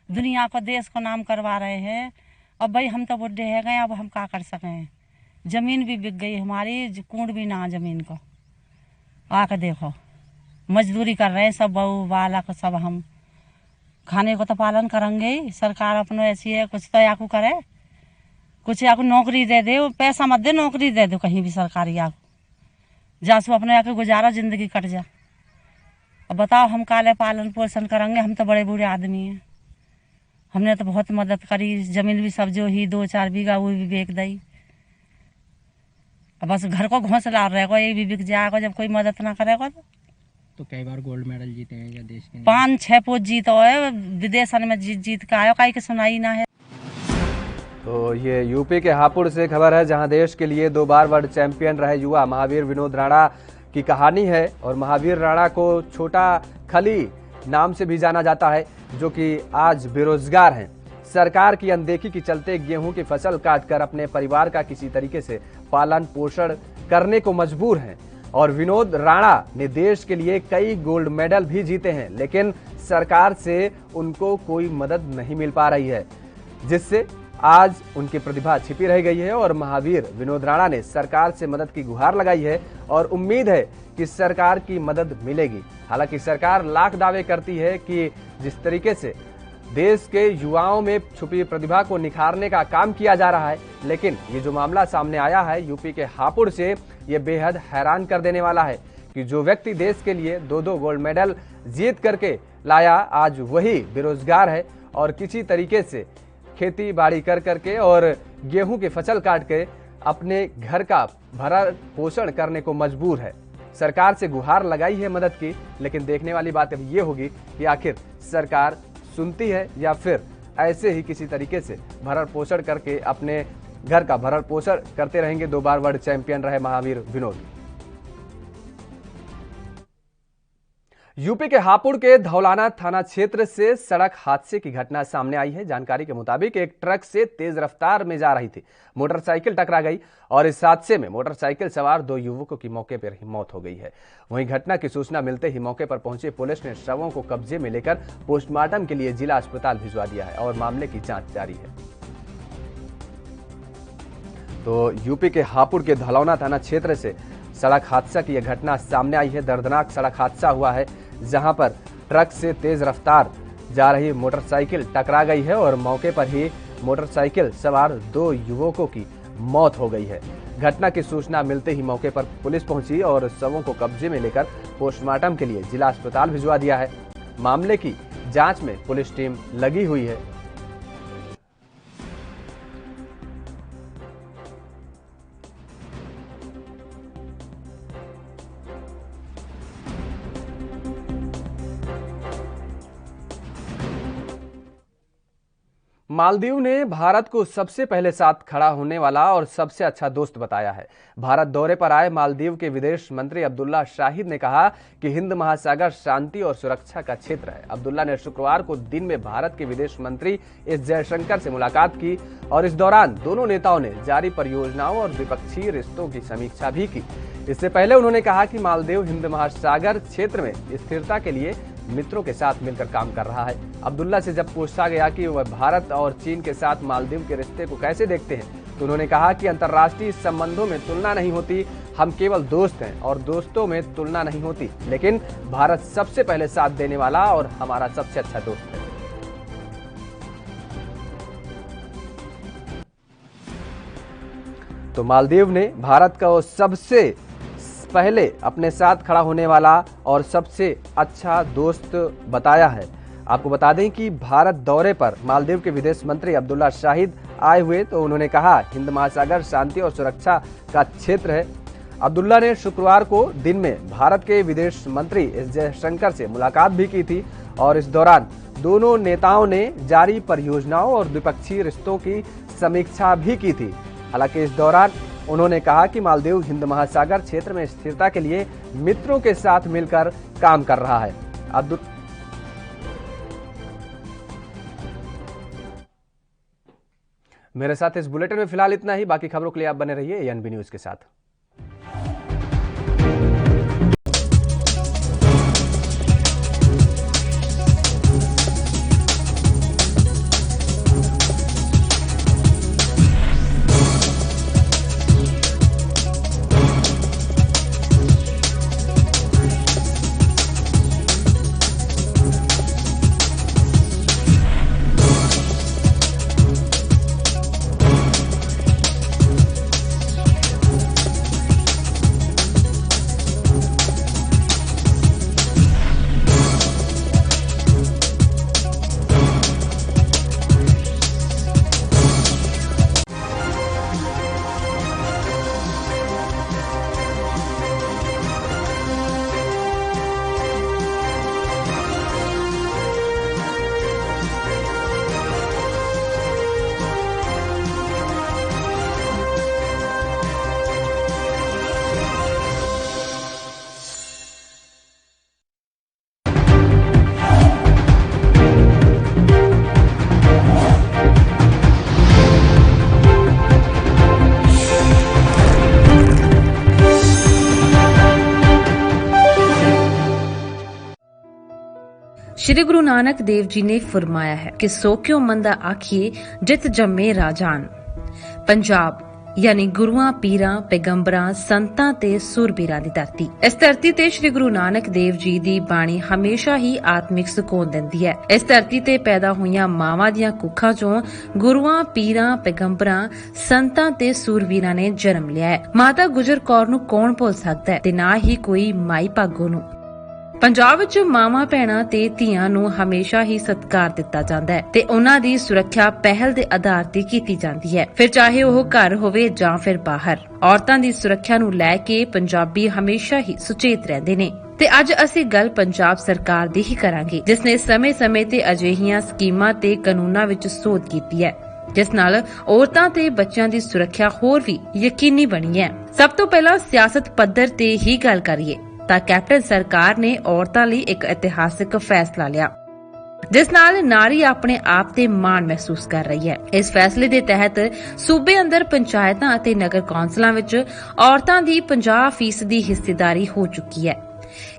Speaker 12: दुनिया को, देश को नाम करवा रहे हैं। अब भाई हम तो बुढ़े है गए, अब हम क्या कर सकें? जमीन भी बिक गई हमारी, कूड़ भी ना जमीन को। आके देखो, मजदूरी कर रहे हैं सब, बहू बालक सब। हम खाने को तो पालन करेंगे ही। सरकार अपने ऐसी है, कुछ तो याकू करे, कुछ याकू नौकरी दे दे, पैसा मत दे, नौकरी दे दो कहीं भी सरकारी याकू, जासू अपने याके गुजारा, जिंदगी कट जा। अब बताओ हम काले पालन पोषण करेंगे? हम तो बड़े बूढ़े आदमी हैं, हमने तो बहुत मदद करी। जमीन भी सब जो ही 2-4 बीघा वो भी बेच दी। अब बस घर को घोंसला रहेगा, ये भी बिक जाएगा जब कोई मदद ना करेगा।
Speaker 13: तो कई बार गोल्ड मेडल जीते हैं या देश के
Speaker 12: 5-6 पोस्ट जीतो है, विदेशन में जीत के आयो, कहीं की सुनाई ना है।
Speaker 1: तो ये यूपी के हापुड़ से खबर है जहां देश के लिए 2 बार वर्ल्ड चैंपियन रहे युवा महावीर विनोद राणा की कहानी है। और महावीर राणा को छोटा खली नाम से भी जाना जाता है, जो कि आज बेरोजगार हैं। सरकार की अनदेखी के चलते गेहूं की फसल काटकर अपने परिवार का किसी तरीके से पालन पोषण करने को मजबूर हैं। और विनोद राणा ने देश के लिए कई गोल्ड मेडल भी जीते हैं, लेकिन सरकार से उनको कोई मदद नहीं मिल पा रही है, जिससे आज उनकी प्रतिभा छिपी रह गई है और महावीर विनोद राणा ने सरकार से मदद की गुहार लगाई है और उम्मीद है कि सरकार की मदद मिलेगी। हालांकि सरकार लाख दावे करती है कि जिस तरीके से देश के युवाओं में छुपी प्रतिभा को निखारने का काम किया जा रहा है, लेकिन ये जो मामला सामने आया है यूपी के हापुड़ से, ये बेहद हैरान कर देने वाला है कि जो व्यक्ति देश के लिए 2-2 गोल्ड मेडल जीत करके लाया, आज वही बेरोजगार है और किसी तरीके से खेती बाड़ी कर करके और गेहूं की फसल काट के अपने घर का भरण पोषण करने को मजबूर है। सरकार से गुहार लगाई है मदद की, लेकिन देखने वाली बात अब ये होगी कि आखिर सरकार सुनती है या फिर ऐसे ही किसी तरीके से भरण पोषण करके अपने घर का भरण पोषण करते रहेंगे। 2 बार वर्ल्ड चैंपियन रहे महावीर विनोद। यूपी के हापुड़ के धौलाना थाना क्षेत्र से सड़क हादसे की घटना सामने आई है। जानकारी के मुताबिक एक ट्रक से तेज रफ्तार में जा रही थी, मोटरसाइकिल टकरा गई और इस हादसे में मोटरसाइकिल सवार 2 युवकों की मौके पर ही मौत हो गई है। वहीं घटना की सूचना मिलते ही मौके पर पहुंची पुलिस ने शवों को कब्जे में लेकर पोस्टमार्टम के लिए जिला अस्पताल भिजवा दिया है और मामले की जांच जारी है। तो यूपी के हापुड़ के धौलाना थाना क्षेत्र से सड़क हादसा की यह घटना सामने आई है। दर्दनाक सड़क हादसा हुआ है, जहां पर ट्रक से तेज रफ्तार जा रही मोटरसाइकिल टकरा गई है और मौके पर ही मोटरसाइकिल सवार 2 युवकों की मौत हो गई है। घटना की सूचना मिलते ही मौके पर पुलिस पहुंची और शवों को कब्जे में लेकर पोस्टमार्टम के लिए जिला अस्पताल भिजवा दिया है। मामले की जांच में पुलिस टीम लगी हुई है। मालदीव ने भारत को सबसे पहले साथ खड़ा होने वाला और सबसे अच्छा दोस्त बताया है। भारत दौरे पर आए मालदीव के विदेश मंत्री अब्दुल्ला शाहिद ने कहा कि हिंद महासागर शांति और सुरक्षा का क्षेत्र है। अब्दुल्ला ने शुक्रवार को दिन में भारत के विदेश मंत्री एस जयशंकर से मुलाकात की और इस दौरान दोनों नेताओं ने जारी परियोजनाओं और द्विपक्षीय रिश्तों की समीक्षा भी की। इससे पहले उन्होंने कहा कि मालदीव हिंद महासागर क्षेत्र में स्थिरता के लिए मित्रों के साथ मिलकर काम कर रहा है। अब्दुल्ला से जब पूछा गया कि वह भारत और चीन के साथ मालदीव के रिश्ते को कैसे देखते हैं, तो उन्होंने कहा कि अंतर्राष्ट्रीय संबंधों में तुलना नहीं होती, हम केवल दोस्त हैं और दोस्तों में तुलना नहीं होती, लेकिन भारत सबसे पहले साथ देने वाला और हमारा सबसे अच्छा दोस्त है। तो मालदीव ने भारत का सबसे पहले अपने साथ खड़ा होने वाला और सबसे अच्छा दोस्त बताया है। आपको बता दें कि भारत दौरे पर मालदीव के विदेश मंत्री अब्दुल्ला शाहिद आए हुए, तो उन्होंने कहा हिंद महासागर शांति और सुरक्षा का क्षेत्र है। अब्दुल्ला ने शुक्रवार को दिन में भारत के विदेश मंत्री एस जयशंकर से मुलाकात भी की थी और इस दौरान दोनों नेताओं ने जारी परियोजनाओं और द्विपक्षीय रिश्तों की समीक्षा भी की थी। हालांकि इस दौरान उन्होंने कहा कि मालदीव हिंद महासागर क्षेत्र में स्थिरता के लिए मित्रों के साथ मिलकर काम कर रहा है। मेरे साथ इस बुलेटिन में फिलहाल इतना ही। बाकी खबरों के लिए आप बने रहिए एएनबी न्यूज के साथ।
Speaker 14: श्री गुरु नानक देव जी ने फरमाया है कि सो क्यों मंदा आखिए जित जम्मे राजान। पंजाब यानी गुरुआं पीरां पैगंबरां संतां ते सूरबीरां दी धरती। इस धरती ते श्री गुरु नानक देव जी दी बाणी हमेशा ही आत्मिक सुकून दिंदी है। इस धरती ते पैदा होईयां मावां दियां कुखां चों गुरुआं पीरां पैगंबरां संतां ते सूरबीरां ने जन्म लिया है। माता गुजर कौर नूं कौन भुल सकदा है ते ना ही कोई माई भागो नूं। ਪੰਜਾਬ ਵਿੱਚ ਮਾਵਾਂ ਭੈਣਾਂ ਤੇ ਧੀਆਂ ਨੂੰ ਹਮੇਸ਼ਾ ਹੀ ਸਤਿਕਾਰ ਦਿੱਤਾ ਜਾਂਦਾ ਹੈ ਤੇ ਉਹਨਾਂ ਦੀ ਸੁਰੱਖਿਆ ਪਹਿਲ ਦੇ ਆਧਾਰ ਤੇ ਕੀਤੀ ਜਾਂਦੀ ਹੈ, ਫਿਰ ਚਾਹੇ ਉਹ ਘਰ ਹੋਵੇ ਜਾਂ ਫਿਰ ਬਾਹਰ। ਔਰਤਾਂ ਦੀ ਸੁਰੱਖਿਆ ਨੂੰ ਲੈ ਕੇ ਪੰਜਾਬੀ ਹਮੇਸ਼ਾ ਹੀ ਸੁਚੇਤ ਰਹਿੰਦੇ ਨੇ ਤੇ ਅੱਜ ਅਸੀਂ ਗੱਲ ਪੰਜਾਬ ਸਰਕਾਰ ਦੀ ਹੀ ਕਰਾਂਗੇ, ਜਿਸ ਨੇ ਸਮੇਂ-ਸਮੇਂ ਤੇ ਅਜਿਹੀਆਂ ਸਕੀਮਾਂ ਤੇ ਕਾਨੂੰਨਾਂ ਵਿੱਚ ਸੋਧ ਕੀਤੀ ਹੈ ਜਿਸ ਨਾਲ ਔਰਤਾਂ ਤੇ ਬੱਚਿਆਂ ਦੀ ਸੁਰੱਖਿਆ ਹੋਰ ਵੀ ਯਕੀਨੀ ਬਣੀ ਹੈ। ਸਭ ਤੋਂ ਪਹਿਲਾਂ ਸਿਆਸਤ ਪੱਧਰ ਤੇ ਹੀ ਗੱਲ ਕਰੀਏ ਤਾਂ ਕੈਪਟਨ ਸਰਕਾਰ ਨੇ ਔਰਤਾਂ ਲਈ ਇੱਕ ਇਤਿਹਾਸਕ ਫੈਸਲਾ ਲਿਆ ਜਿਸ ਨਾਲ ਨਾਰੀ ਆਪਣੇ ਆਪ ਤੇ ਮਾਣ ਮਹਿਸੂਸ ਕਰ ਰਹੀ ਹੈ। ਇਸ ਫੈਸਲੇ ਦੇ ਤਹਿਤ ਸੂਬੇ ਅੰਦਰ ਪੰਚਾਇਤਾਂ ਅਤੇ ਨਗਰ ਕੌਂਸਲਾਂ ਵਿੱਚ ਔਰਤਾਂ ਦੀ 50% ਹਿੱਸੇਦਾਰੀ ਹੋ ਚੁੱਕੀ ਹੈ।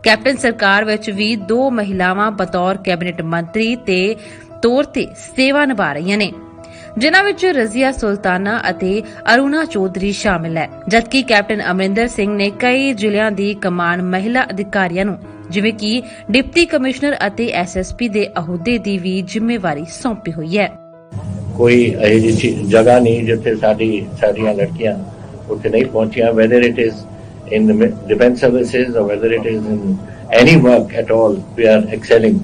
Speaker 14: ਕੈਪਟਨ ਸਰਕਾਰ ਵਿੱਚ ਵੀ 2 ਮਹਿਲਾਵਾਂ ਬਤੌਰ ਕੈਬਨਿਟ ਮੰਤਰੀ ਤੇ ਤੌਰ ਤੇ ਸੇਵਾ ਨਿਭਾ ਰਹੀਆਂ ਨੇ, ਜਿਨ੍ਹਾਂ ਵਿੱਚ ਰਜ਼ੀਆ ਸੁਲਤਾਨਾ ਅਤੇ ਅਰੁਣਾ ਚੌਧਰੀ ਸ਼ਾਮਿਲ ਹੈ, ਜਦਕਿ ਕੈਪਟਨ ਅਮਰਿੰਦਰ ਸਿੰਘ ਨੇ ਕਈ ਜ਼ਿਲ੍ਹਿਆਂ ਦੀ ਕਮਾਨ ਮਹਿਲਾ ਅਧਿਕਾਰੀਆਂ ਨੂੰ ਜਿਵੇਂ ਕਿ ਡਿਪਟੀ ਕਮਿਸ਼ਨਰ ਅਤੇ ਐਸਐਸਪੀ ਦੇ ਅਹੁਦੇ ਦੀ ਵੀ ਜ਼ਿੰਮੇਵਾਰੀ ਸੌਂਪੀ ਹੋਈ ਹੈ।
Speaker 15: ਕੋਈ ਅਜਿਹੀ ਜਗ੍ਹਾ ਨਹੀਂ ਜਿੱਥੇ ਸਾਡੀਆਂ ਲੜਕੀਆਂ ਉੱਥੇ ਨਹੀਂ ਪਹੁੰਚੀਆਂ, whether it is in the defense services or whether it is in any work at all, we are excelling.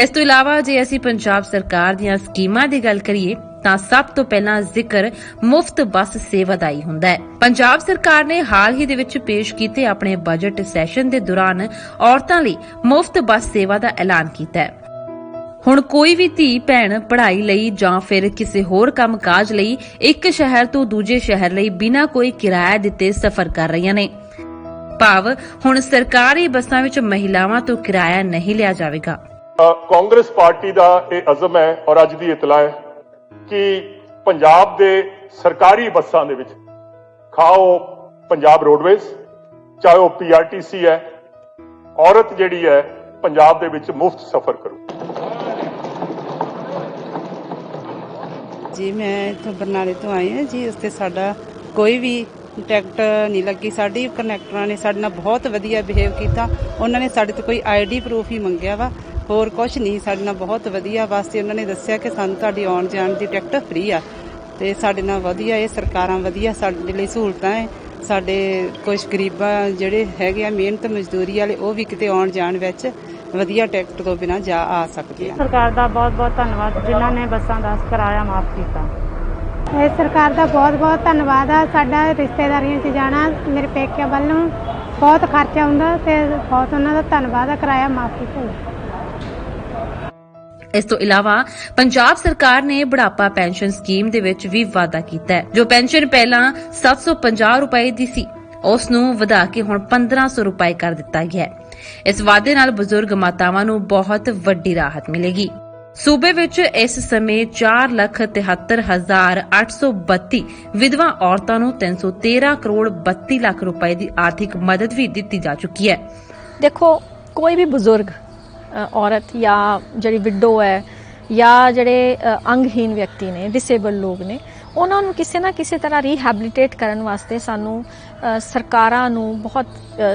Speaker 14: ਇਸ ਤੋਂ ਇਲਾਵਾ ਜੇ ਅਸੀਂ ਪੰਜਾਬ ਸਰਕਾਰ ਦੀਆਂ ਸਕੀਮਾਂ ਦੀ ਗੱਲ ਕਰੀਏ ਤਾਂ ਸਭ ਤੋਂ ਪਹਿਲਾਂ ਜ਼ਿਕਰ ਮੁਫਤ ਬੱਸ ਸੇਵਾ ਦਾ ਹੀ ਹੁੰਦਾ ਹੈ। ਪੰਜਾਬ ਸਰਕਾਰ ਨੇ ਹਾਲ ਹੀ ਦੇ ਵਿੱਚ ਪੇਸ਼ ਕੀਤੇ ਆਪਣੇ ਬਜਟ ਸੈਸ਼ਨ ਦੇ ਦੌਰਾਨ ਔਰਤਾਂ ਲਈ ਮੁਫਤ ਬੱਸ ਸੇਵਾ ਦਾ ਐਲਾਨ ਕੀਤਾ ਹੈ। ਹੁਣ ਕੋਈ ਵੀ ਧੀ ਭੈਣ ਪੜ੍ਹਾਈ ਲਈ ਜਾਂ ਫਿਰ ਕਿਸੇ ਹੋਰ ਕੰਮਕਾਜ ਲਈ ਇੱਕ ਸ਼ਹਿਰ ਤੋਂ ਦੂਜੇ ਸ਼ਹਿਰ ਲਈ ਬਿਨਾਂ ਕੋਈ ਕਿਰਾਇਆ ਦਿੱਤੇ ਸਫ਼ਰ ਕਰ ਰਹੀਆਂ ਨੇ। ਭਾਵ ਹੁਣ ਸਰਕਾਰੀ ਬੱਸਾਂ ਵਿੱਚ ਮਹਿਲਾਵਾਂ ਤੋਂ ਕਿਰਾਇਆ ਨਹੀਂ ਲਿਆ ਜਾਵੇਗਾ।
Speaker 16: ਕਾਂਗਰਸ ਪਾਰਟੀ ਦਾ ਇਹ ਅਜ਼ਮ ਹੈ ਔਰ ਅੱਜ ਦੀ ਇਤਲਾ ਹੈ ਕਿ ਪੰਜਾਬ ਦੇ ਸਰਕਾਰੀ ਬੱਸਾਂ ਦੇ ਵਿੱਚ ਖਾਓ ਪੰਜਾਬ ਰੋਡਵੇਜ਼ ਚਾਹੇ ਉਹ ਪੀਆਰਟੀਸੀ ਹੈ, ਔਰਤ ਜਿਹੜੀ ਹੈ ਪੰਜਾਬ ਦੇ ਵਿੱਚ ਮੁਫਤ ਸਫ਼ਰ ਕਰੂ।
Speaker 17: ਜੀ ਮੈਂ ਇੱਥੋਂ ਬਰਨਾਲੇ ਤੋਂ ਆਈ ਹਾਂ ਜੀ, ਉੱਥੇ ਸਾਡਾ ਕੋਈ ਵੀ ਟਿਕਟ ਨਹੀਂ ਲੱਗੀ। ਸਾਡੀ ਕਨੈਕਟਰਾਂ ਨੇ ਸਾਡੇ ਨਾਲ ਬਹੁਤ ਵਧੀਆ ਬਿਹੇਵ ਕੀਤਾ। ਉਹਨਾਂ ਨੇ ਸਾਡੇ ਤੋਂ ਕੋਈ ਆਈਡੀ ਪ੍ਰੂਫ ਹੀ ਮੰਗਿਆ ਵਾ, ਹੋਰ ਕੁਛ ਨਹੀਂ। ਸਾਡੇ ਨਾਲ ਬਹੁਤ ਵਧੀਆ ਵਾਸਤੇ ਉਹਨਾਂ ਨੇ ਦੱਸਿਆ ਕਿ ਸਾਨੂੰ ਤੁਹਾਡੀ ਆਉਣ ਜਾਣ ਦੀ ਟਿਕਟ ਫ੍ਰੀ ਆ ਤੇ ਸਾਡੇ ਨਾਲ ਵਧੀਆ ਇਹ ਸਰਕਾਰਾਂ ਵਧੀਆ ਸਾਡੇ ਲਈ ਸਹੂਲਤਾਂ ਹੈ। ਸਾਡੇ ਕੁਝ ਗਰੀਬਾਂ ਜਿਹੜੇ ਹੈਗੇ ਆ ਮਿਹਨਤ ਮਜ਼ਦੂਰੀ ਵਾਲੇ ਉਹ ਵੀ ਕਿਤੇ ਆਉਣ ਜਾਣ ਵਿੱਚ ਵਧੀਆ ਟਿਕਟ ਤੋਂ ਬਿਨਾਂ ਜਾ ਆ ਸਕਦੇ ਆ।
Speaker 18: ਸਰਕਾਰ ਦਾ ਬਹੁਤ-ਬਹੁਤ ਧੰਨਵਾਦ ਜਿਨ੍ਹਾਂ ਨੇ ਬੱਸਾਂ ਦਾ ਕਿਰਾਇਆ ਮਾਫ ਕੀਤਾ।
Speaker 19: ਇਹ ਸਰਕਾਰ ਦਾ ਬਹੁਤ-ਬਹੁਤ ਧੰਨਵਾਦ ਆ। ਸਾਡਾ ਰਿਸ਼ਤੇਦਾਰੀਆਂ 'ਚ ਜਾਣਾ ਮੇਰੇ ਪੇਕਿਆਂ ਵੱਲੋਂ ਬਹੁਤ ਖਰਚਾ ਹੁੰਦਾ ਤੇ ਬਹੁਤ ਉਹਨਾਂ ਦਾ ਧੰਨਵਾਦ ਆ, ਕਿਰਾਇਆ ਮਾਫ ਕੀਤਾ।
Speaker 14: ਇਸ ਤੋਂ ਇਲਾਵਾ ਪੰਜਾਬ ਸਰਕਾਰ ਨੇ ਬੁਢਾਪਾ ਪੈਨਸ਼ਨ ਸਕੀਮ ਦੇ ਵਿੱਚ ਵੀ ਵਾਧਾ ਕੀਤਾ ਹੈ। ਜੋ ਪੈਨਸ਼ਨ ਪਹਿਲਾਂ 750 ਰੁਪਏ ਦੀ ਸੀ ਉਸ ਨੂੰ ਵਧਾ ਕੇ ਹੁਣ 1500 ਰੁਪਏ ਕਰ ਦਿੱਤਾ ਗਿਆ ਹੈ। ਇਸ ਵਾਧੇ ਨਾਲ ਬਜ਼ੁਰਗ ਮਾਤਾਵਾਂ ਨੂੰ ਬਹੁਤ ਵੱਡੀ ਰਾਹਤ ਮਿਲੇਗੀ। ਸੂਬੇ ਵਿੱਚ ਇਸ ਸਮੇਂ 4,73,832 ਵਿਧਵਾ ਔਰਤਾਂ ਨੂੰ 313 ਕਰੋੜ 32 ਲੱਖ ਰੁਪਏ ਦੀ ਆਰਥਿਕ ਮਦਦ ਵੀ ਦਿੱਤੀ ਜਾ ਚੁੱਕੀ ਹੈ।
Speaker 20: ਦੇਖੋ ਕੋਈ ਵੀ ਬਜ਼ੁਰਗ ਔਰਤ ਜਾਂ ਜਿਹੜੀ ਵਿਡੋ ਹੈ ਜਾਂ ਜਿਹੜੇ ਅੰਗਹੀਨ ਵਿਅਕਤੀ ਨੇ, ਡਿਸੇਬਲ ਲੋਕ ਨੇ, ਉਹਨਾਂ ਨੂੰ ਕਿਸੇ ਨਾ ਕਿਸੇ ਤਰ੍ਹਾਂ ਰੀਹੈਬਿਲਿਟੇਟ ਕਰਨ ਵਾਸਤੇ ਸਾਨੂੰ ਸਰਕਾਰਾਂ ਨੂੰ ਬਹੁਤ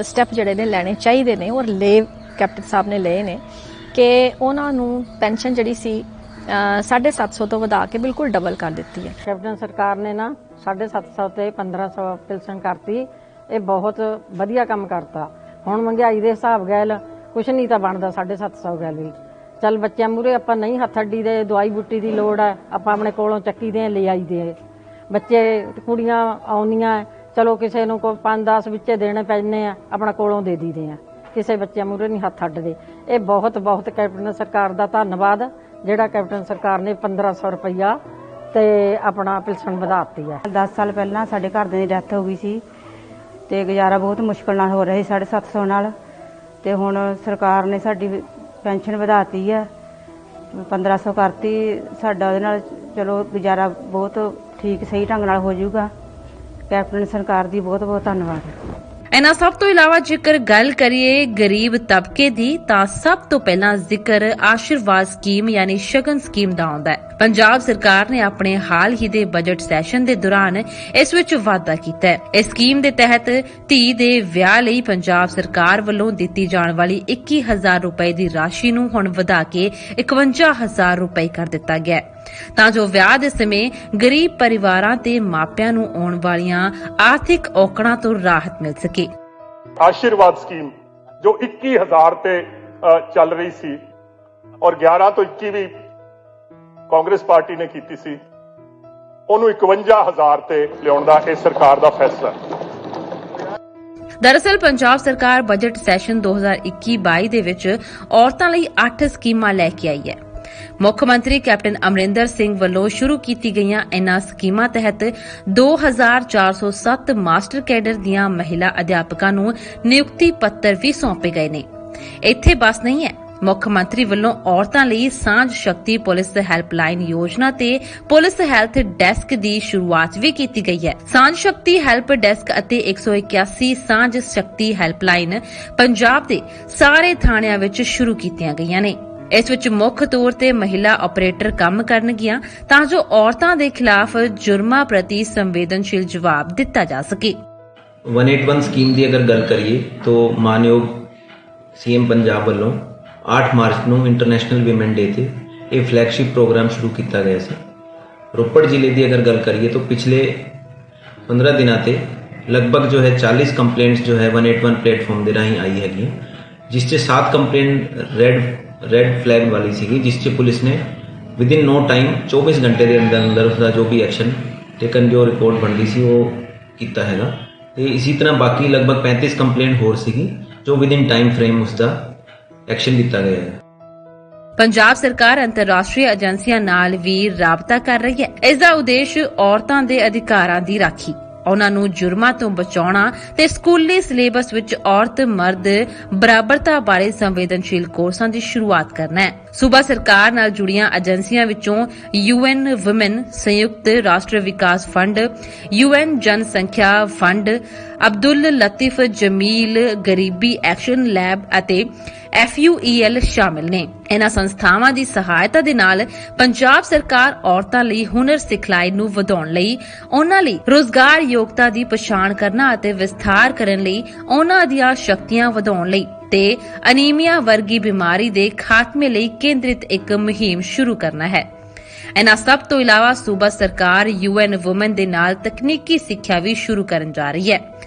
Speaker 20: ਸਟੈਪ ਜਿਹੜੇ ਨੇ ਲੈਣੇ ਚਾਹੀਦੇ ਨੇ ਔਰ ਕੈਪਟਨ ਸਾਹਿਬ ਨੇ ਲਏ ਨੇ ਕਿ ਉਹਨਾਂ ਨੂੰ ਪੈਨਸ਼ਨ ਜਿਹੜੀ ਸੀ 750 ਤੋਂ ਵਧਾ ਕੇ ਬਿਲਕੁਲ ਡਬਲ ਕਰ ਦਿੱਤੀ ਹੈ।
Speaker 21: ਕੈਪਟਨ ਸਰਕਾਰ ਨੇ ਨਾ 750 ਤੇ 1500 ਪੈਨਸ਼ਨ ਕਰਤੀ। ਇਹ ਬਹੁਤ ਵਧੀਆ ਕੰਮ ਕਰਤਾ। ਹੁਣ ਮਹਿੰਗਾਈ ਦੇ ਹਿਸਾਬ ਗੈਲ ਕੁਛ ਨਹੀਂ ਤਾਂ ਬਣਦਾ 750 ਗੈਲ ਵੀ। ਚੱਲ ਬੱਚਿਆਂ ਮੂਰੇ ਆਪਾਂ ਨਹੀਂ ਹੱਥ ਅੱਡੀ ਦੇ ਦਵਾਈ ਬੂਟੀ ਦੀ ਲੋੜ ਹੈ, ਆਪਾਂ ਆਪਣੇ ਕੋਲੋਂ ਚੱਕੀ ਦੇ ਲੈ ਆਈ ਦੇ। ਬੱਚੇ ਕੁੜੀਆਂ ਆਉਂਦੀਆਂ ਚਲੋ ਕਿਸੇ ਨੂੰ 5-10 ਵਿੱਚੇ ਦੇਣੇ ਪੈਣੇ ਆ, ਆਪਣਾ ਕੋਲੋਂ ਦੇ ਦਈਦੇ ਆ। ਕਿਸੇ ਬੱਚਿਆਂ ਮੂਰੇ ਨਹੀਂ ਹੱਥ ਅੱਡਦੇ। ਇਹ ਬਹੁਤ ਕੈਪਟਨ ਸਰਕਾਰ ਦਾ ਧੰਨਵਾਦ ਜਿਹੜਾ ਕੈਪਟਨ ਸਰਕਾਰ ਨੇ 1500 ਰੁਪਈਆ ਤੇ ਆਪਣਾ ਪੈਨਸ਼ਨ ਵਧਾਤੀ ਹੈ।
Speaker 22: 10 ਸਾਲ ਪਹਿਲਾਂ ਸਾਡੇ ਘਰਦਿਆਂ ਦੀ ਡੈਥ ਹੋ ਗਈ ਸੀ ਤੇ ਗੁਜ਼ਾਰਾ ਬਹੁਤ ਮੁਸ਼ਕਲ ਨਾਲ ਹੋ ਰਿਹਾ ਸੀ 750 ਨਾਲ, ਤੇ ਹੁਣ ਸਰਕਾਰ ਨੇ ਸਾਡੀ ਪੈਨਸ਼ਨ ਵਧਾਤੀ ਹੈ 1500 ਕਰਤੀ। ਸਾਡਾ ਉਹਦੇ ਨਾਲ ਚਲੋ ਗੁਜ਼ਾਰਾ ਬਹੁਤ ਠੀਕ ਸਹੀ ਢੰਗ ਨਾਲ ਹੋ ਜਾਊਗਾ। ਕੈਪਟਨ ਸਰਕਾਰ ਦੀ ਬਹੁਤ ਧੰਨਵਾਦ।
Speaker 14: ਇਹਨਾਂ ਸਭ ਤੋਂ ਇਲਾਵਾ ਜੇਕਰ ਗੱਲ ਕਰੀਏ ਗਰੀਬ ਤਬਕੇ ਦੀ ਤਾਂ ਸਭ ਤੋਂ ਪਹਿਲਾਂ ਜ਼ਿਕਰ ਆਸ਼ੀਰਵਾਦ ਸਕੀਮ ਯਾਨੀ ਸ਼ਗਨ ਸਕੀਮ ਦਾ ਆਉਂਦਾ ਹੈ। ਪੰਜਾਬ ਸਰਕਾਰ ਨੇ ਆਪਣੇ ਹਾਲ ਹੀ ਦੇ ਬਜਟ ਸੈਸ਼ਨ ਦੇ ਦੌਰਾਨ ਇਸ ਵਿੱਚ ਵਾਧਾ ਕੀਤਾ ਹੈ। ਇਸ ਸਕੀਮ ਦੇ ਤਹਿਤ ਧੀ ਦੇ ਵਿਆਹ ਲਈ ਪੰਜਾਬ ਸਰਕਾਰ ਵੱਲੋਂ ਦਿੱਤੀ ਜਾਣ ਵਾਲੀ 21,000 ਰੁਪਏ ਦੀ ਰਾਸ਼ੀ ਨੂੰ ਹੁਣ ਵਧਾ ਕੇ 51,000 ਰੁਪਏ ਕਰ ਦਿੱਤਾ ਗਿਆ ਹੈ ਤਾਂ ਜੋ ਵਿਆਹ ਦੇ ਸਮੇਂ ਗਰੀਬ ਪਰਿਵਾਰਾਂ ਤੇ ਮਾਪਿਆਂ ਨੂੰ ਆਉਣ ਵਾਲੀਆਂ ਆਰਥਿਕ ਔਕੜਾਂ ਤੋਂ ਰਾਹਤ ਮਿਲ ਸਕੇ।
Speaker 16: ਆਸ਼ੀਰਵਾਦ ਸਕੀਮ ਜੋ 21,000 ਤੇ ਚੱਲ ਰਹੀ ਸੀ ਔਰ 11 ਤੋਂ 21 ਵੀ ਕਾਂਗਰਸ ਪਾਰਟੀ ਨੇ ਕੀਤੀ ਸੀ, ਉਹਨੂੰ 51,000 ਤੇ ਲਿਆਉਣ ਦਾ ਇਹ ਸਰਕਾਰ ਦਾ ਫੈਸਲਾ ਹੈ।
Speaker 14: ਦਰਅਸਲ ਪੰਜਾਬ ਸਰਕਾਰ ਬਜਟ ਸੈਸ਼ਨ 2021-22 ਦੇ ਵਿੱਚ ਔਰਤਾਂ ਲਈ 8 ਸਕੀਮਾਂ ਲੈ ਕੇ ਆਈ ਹੈ। ਮੁੱਖ ਮੰਤਰੀ ਕੈਪਟਨ ਅਮਰਿੰਦਰ ਸਿੰਘ ਵੱਲੋਂ ਸ਼ੁਰੂ ਕੀਤੀ ਗਈਆਂ ਇਨ੍ਹਾਂ ਸਕੀਮਾਂ ਤਹਿਤ 2,407 ਮਾਸਟਰ ਕੈਡਰ ਦੀਆਂ ਮਹਿਲਾ ਅਧਿਆਪਕਾਂ ਨੂੰ ਨਿਯੁਕਤੀ ਪੱਤਰ ਵੀ ਸੌਂਪੇ ਗਏ ਨੇ। ਇੱਥੇ ਬਸ ਨਹੀਂ ਹੈ, ਮੁੱਖ ਮੰਤਰੀ ਵੱਲੋਂ ਔਰਤਾਂ ਲਈ ਸਾਂਝ ਸ਼ਕਤੀ ਪੁਲਿਸ ਹੈਲਪਲਾਈਨ ਯੋਜਨਾ ਤੇ ਪੁਲਿਸ ਹੈਲਥ ਡੈਸਕ ਦੀ ਸ਼ੁਰੂਆਤ ਵੀ ਕੀਤੀ ਗਈ ਹੈ। ਸਾਂਝ ਸ਼ਕਤੀ ਹੈਲਪ ਡੈਸਕ ਅਤੇ 181 ਸਾਂਝ ਸ਼ਕਤੀ ਹੈਲਪਲਾਈਨ ਪੰਜਾਬ ਦੇ ਸਾਰੇ ਥਾਣਿਆਂ ਵਿੱਚ ਸ਼ੁਰੂ ਕੀਤੀਆਂ ਗਈਆਂ ਨੇ। ਇਸ ਵਿੱਚ ਮੁੱਖ ਤੌਰ ਤੇ ਮਹਿਲਾ ਆਪਰੇਟਰ ਕੰਮ ਕਰਨਗੀਆਂ ਤਾਂ ਜੋ ਔਰਤਾਂ ਦੇ ਖਿਲਾਫ ਜੁਰਮਾਂ ਪ੍ਰਤੀ ਸੰਵੇਦਨਸ਼ੀਲ ਜਵਾਬ ਦਿੱਤਾ ਜਾ ਸਕੇ।
Speaker 2: 181 ਸਕੀਮ ਦੀ ਅਗਰ ਗੱਲ ਕਰੀਏ ਤਾਂ ਮਾਨਯੋਗ ਸੀਐਮ ਪੰਜਾਬ ਵੱਲੋਂ 8 ਮਾਰਚ ਨੂੰ ਇੰਟਰਨੈਸ਼ਨਲ ਵਿਮਨ ਡੇ ਤੇ ਇਹ ਫਲੈਗਸ਼ਿਪ ਪ੍ਰੋਗਰਾਮ ਸ਼ੁਰੂ ਕੀਤਾ ਗਿਆ ਸੀ। ਰੋਪੜ ਜ਼ਿਲ੍ਹੇ ਦੀ ਅਗਰ ਗੱਲ ਕਰੀਏ ਤਾਂ ਪਿਛਲੇ 15 ਦਿਨਾਂ ਤੇ ਲਗਭਗ ਜੋ ਹੈ 40 ਕੰਪਲੇਂਟਸ ਜੋ ਹੈ 181 ਪਲੇਟਫਾਰਮ ਦੇ ਰਾਹੀਂ ਆਈ ਹੈਗੀ, ਜਿਸ 'ਚ 7 ਕੰਪਲੇਂਟ ਰੈਡ ਫਲੈਗ ਵਾਲੀ ਸੀਗੀ, ਜਿਸ 'ਚ ਪੁਲਿਸ ਨੇ ਵਿਦਿਨ ਨੋ ਟਾਈਮ 24 ਘੰਟੇ ਦੇ ਅੰਦਰ ਉਸਦਾ ਜੋ ਵੀ ਐਕਸ਼ਨ ਟੇਕਨ ਜੋ ਰਿਪੋਰਟ ਬਣਦੀ ਸੀ ਉਹ ਕੀਤਾ ਹੈਗਾ। ਤੇ ਇਸੇ ਤਰ੍ਹਾਂ ਬਾਕੀ ਲਗਭਗ 35 ਕੰਪਲੇਂਟ ਹੋਰ ਸੀਗੀ ਜੋ ਵਿਦਿਨ ਟਾਈਮ ਫਰੇਮ ਉਸਦਾ ਐਕਸ਼ਨ ਦਿੱਤਾ ਗਿਆ ਹੈ।
Speaker 14: ਪੰਜਾਬ ਸਰਕਾਰ ਅੰਤਰਰਾਸ਼ਟਰੀ ਏਜੰਸੀਆਂ ਨਾਲ ਵੀ ਰਾਬਤਾ ਕਰ ਰਹੀ ਹੈ। ਇਸ ਦਾ ਉਦੇਸ਼ ਔਰਤਾਂ ਦੇ ਅਧਿਕਾਰਾਂ ਦੀ ਰਾਖੀ, ਉਹਨਾਂ ਨੂੰ ਜੁਰਮਾਂ ਤੋਂ ਬਚਾਉਣਾ ਤੇ ਸਕੂਲੀ ਸਿਲੇਬਸ ਵਿੱਚ ਔਰਤ ਮਰਦ ਬਰਾਬਰਤਾ ਬਾਰੇ ਸੰਵੇਦਨਸ਼ੀਲ ਕੋਰਸਾਂ ਦੀ ਸ਼ੁਰੂਆਤ ਕਰਨਾ ਹੈ। ਸੂਬਾ ਸਰਕਾਰ ਨਾਲ ਜੁੜੀਆਂ ਏਜੰਸੀਆਂ ਵਿੱਚੋਂ UN ਵੂਮਨ, ਸੰਯੁਕਤ ਰਾਸ਼ਟਰ ਵਿਕਾਸ ਫੰਡ, UN ਜਨਸੰਖਿਆ ਫੰਡ, ਅਬਦੁਲ ਲਤੀਫ ਜਮੀਲ ਗਰੀਬੀ ਐਕਸ਼ਨ ਲੈਬ ਅਤੇ FUEL ਸ਼ਾਮਿਲ ਨੇ। ਇਨ੍ਹਾਂ ਸੰਸਥਾਵਾਂ ਦੀ ਸਹਾਇਤਾ ਦੇ ਨਾਲ ਪੰਜਾਬ ਸਰਕਾਰ ਔਰਤਾਂ ਲਈ ਹੁਨਰ ਸਿਖਲਾਈ ਨੂੰ ਵਧਾਉਣ ਲਈ, ਉਹਨਾਂ ਲਈ ਰੋਜ਼ਗਾਰ ਯੋਗਤਾ ਦੀ ਪਛਾਣ ਕਰਨਾ ਅਤੇ ਵਿਸਥਾਰ ਕਰਨ ਲਈ, ਉਹਨਾਂ ਦੀਆਂ ਸ਼ਕਤੀਆਂ ਵਧਾਉਣ ਲਈ ਤੇ ਅਨੀਮੀਆ ਵਰਗੀ ਬਿਮਾਰੀ ਦੇ ਖਾਤਮੇ ਲਈ ਕੇਂਦਰਿਤ ਇੱਕ ਮੁਹਿੰਮ ਸ਼ੁਰੂ ਕਰਨਾ ਹੈ। ਇਨ੍ਹਾਂ ਸਭ ਤੋਂ ਇਲਾਵਾ ਸੂਬਾ ਸਰਕਾਰ UN ਵੂਮਨ ਦੇ ਨਾਲ ਤਕਨੀਕੀ ਸਿੱਖਿਆ ਵੀ ਸ਼ੁਰੂ ਕਰਨ ਜਾ ਰਹੀ ਹੈ,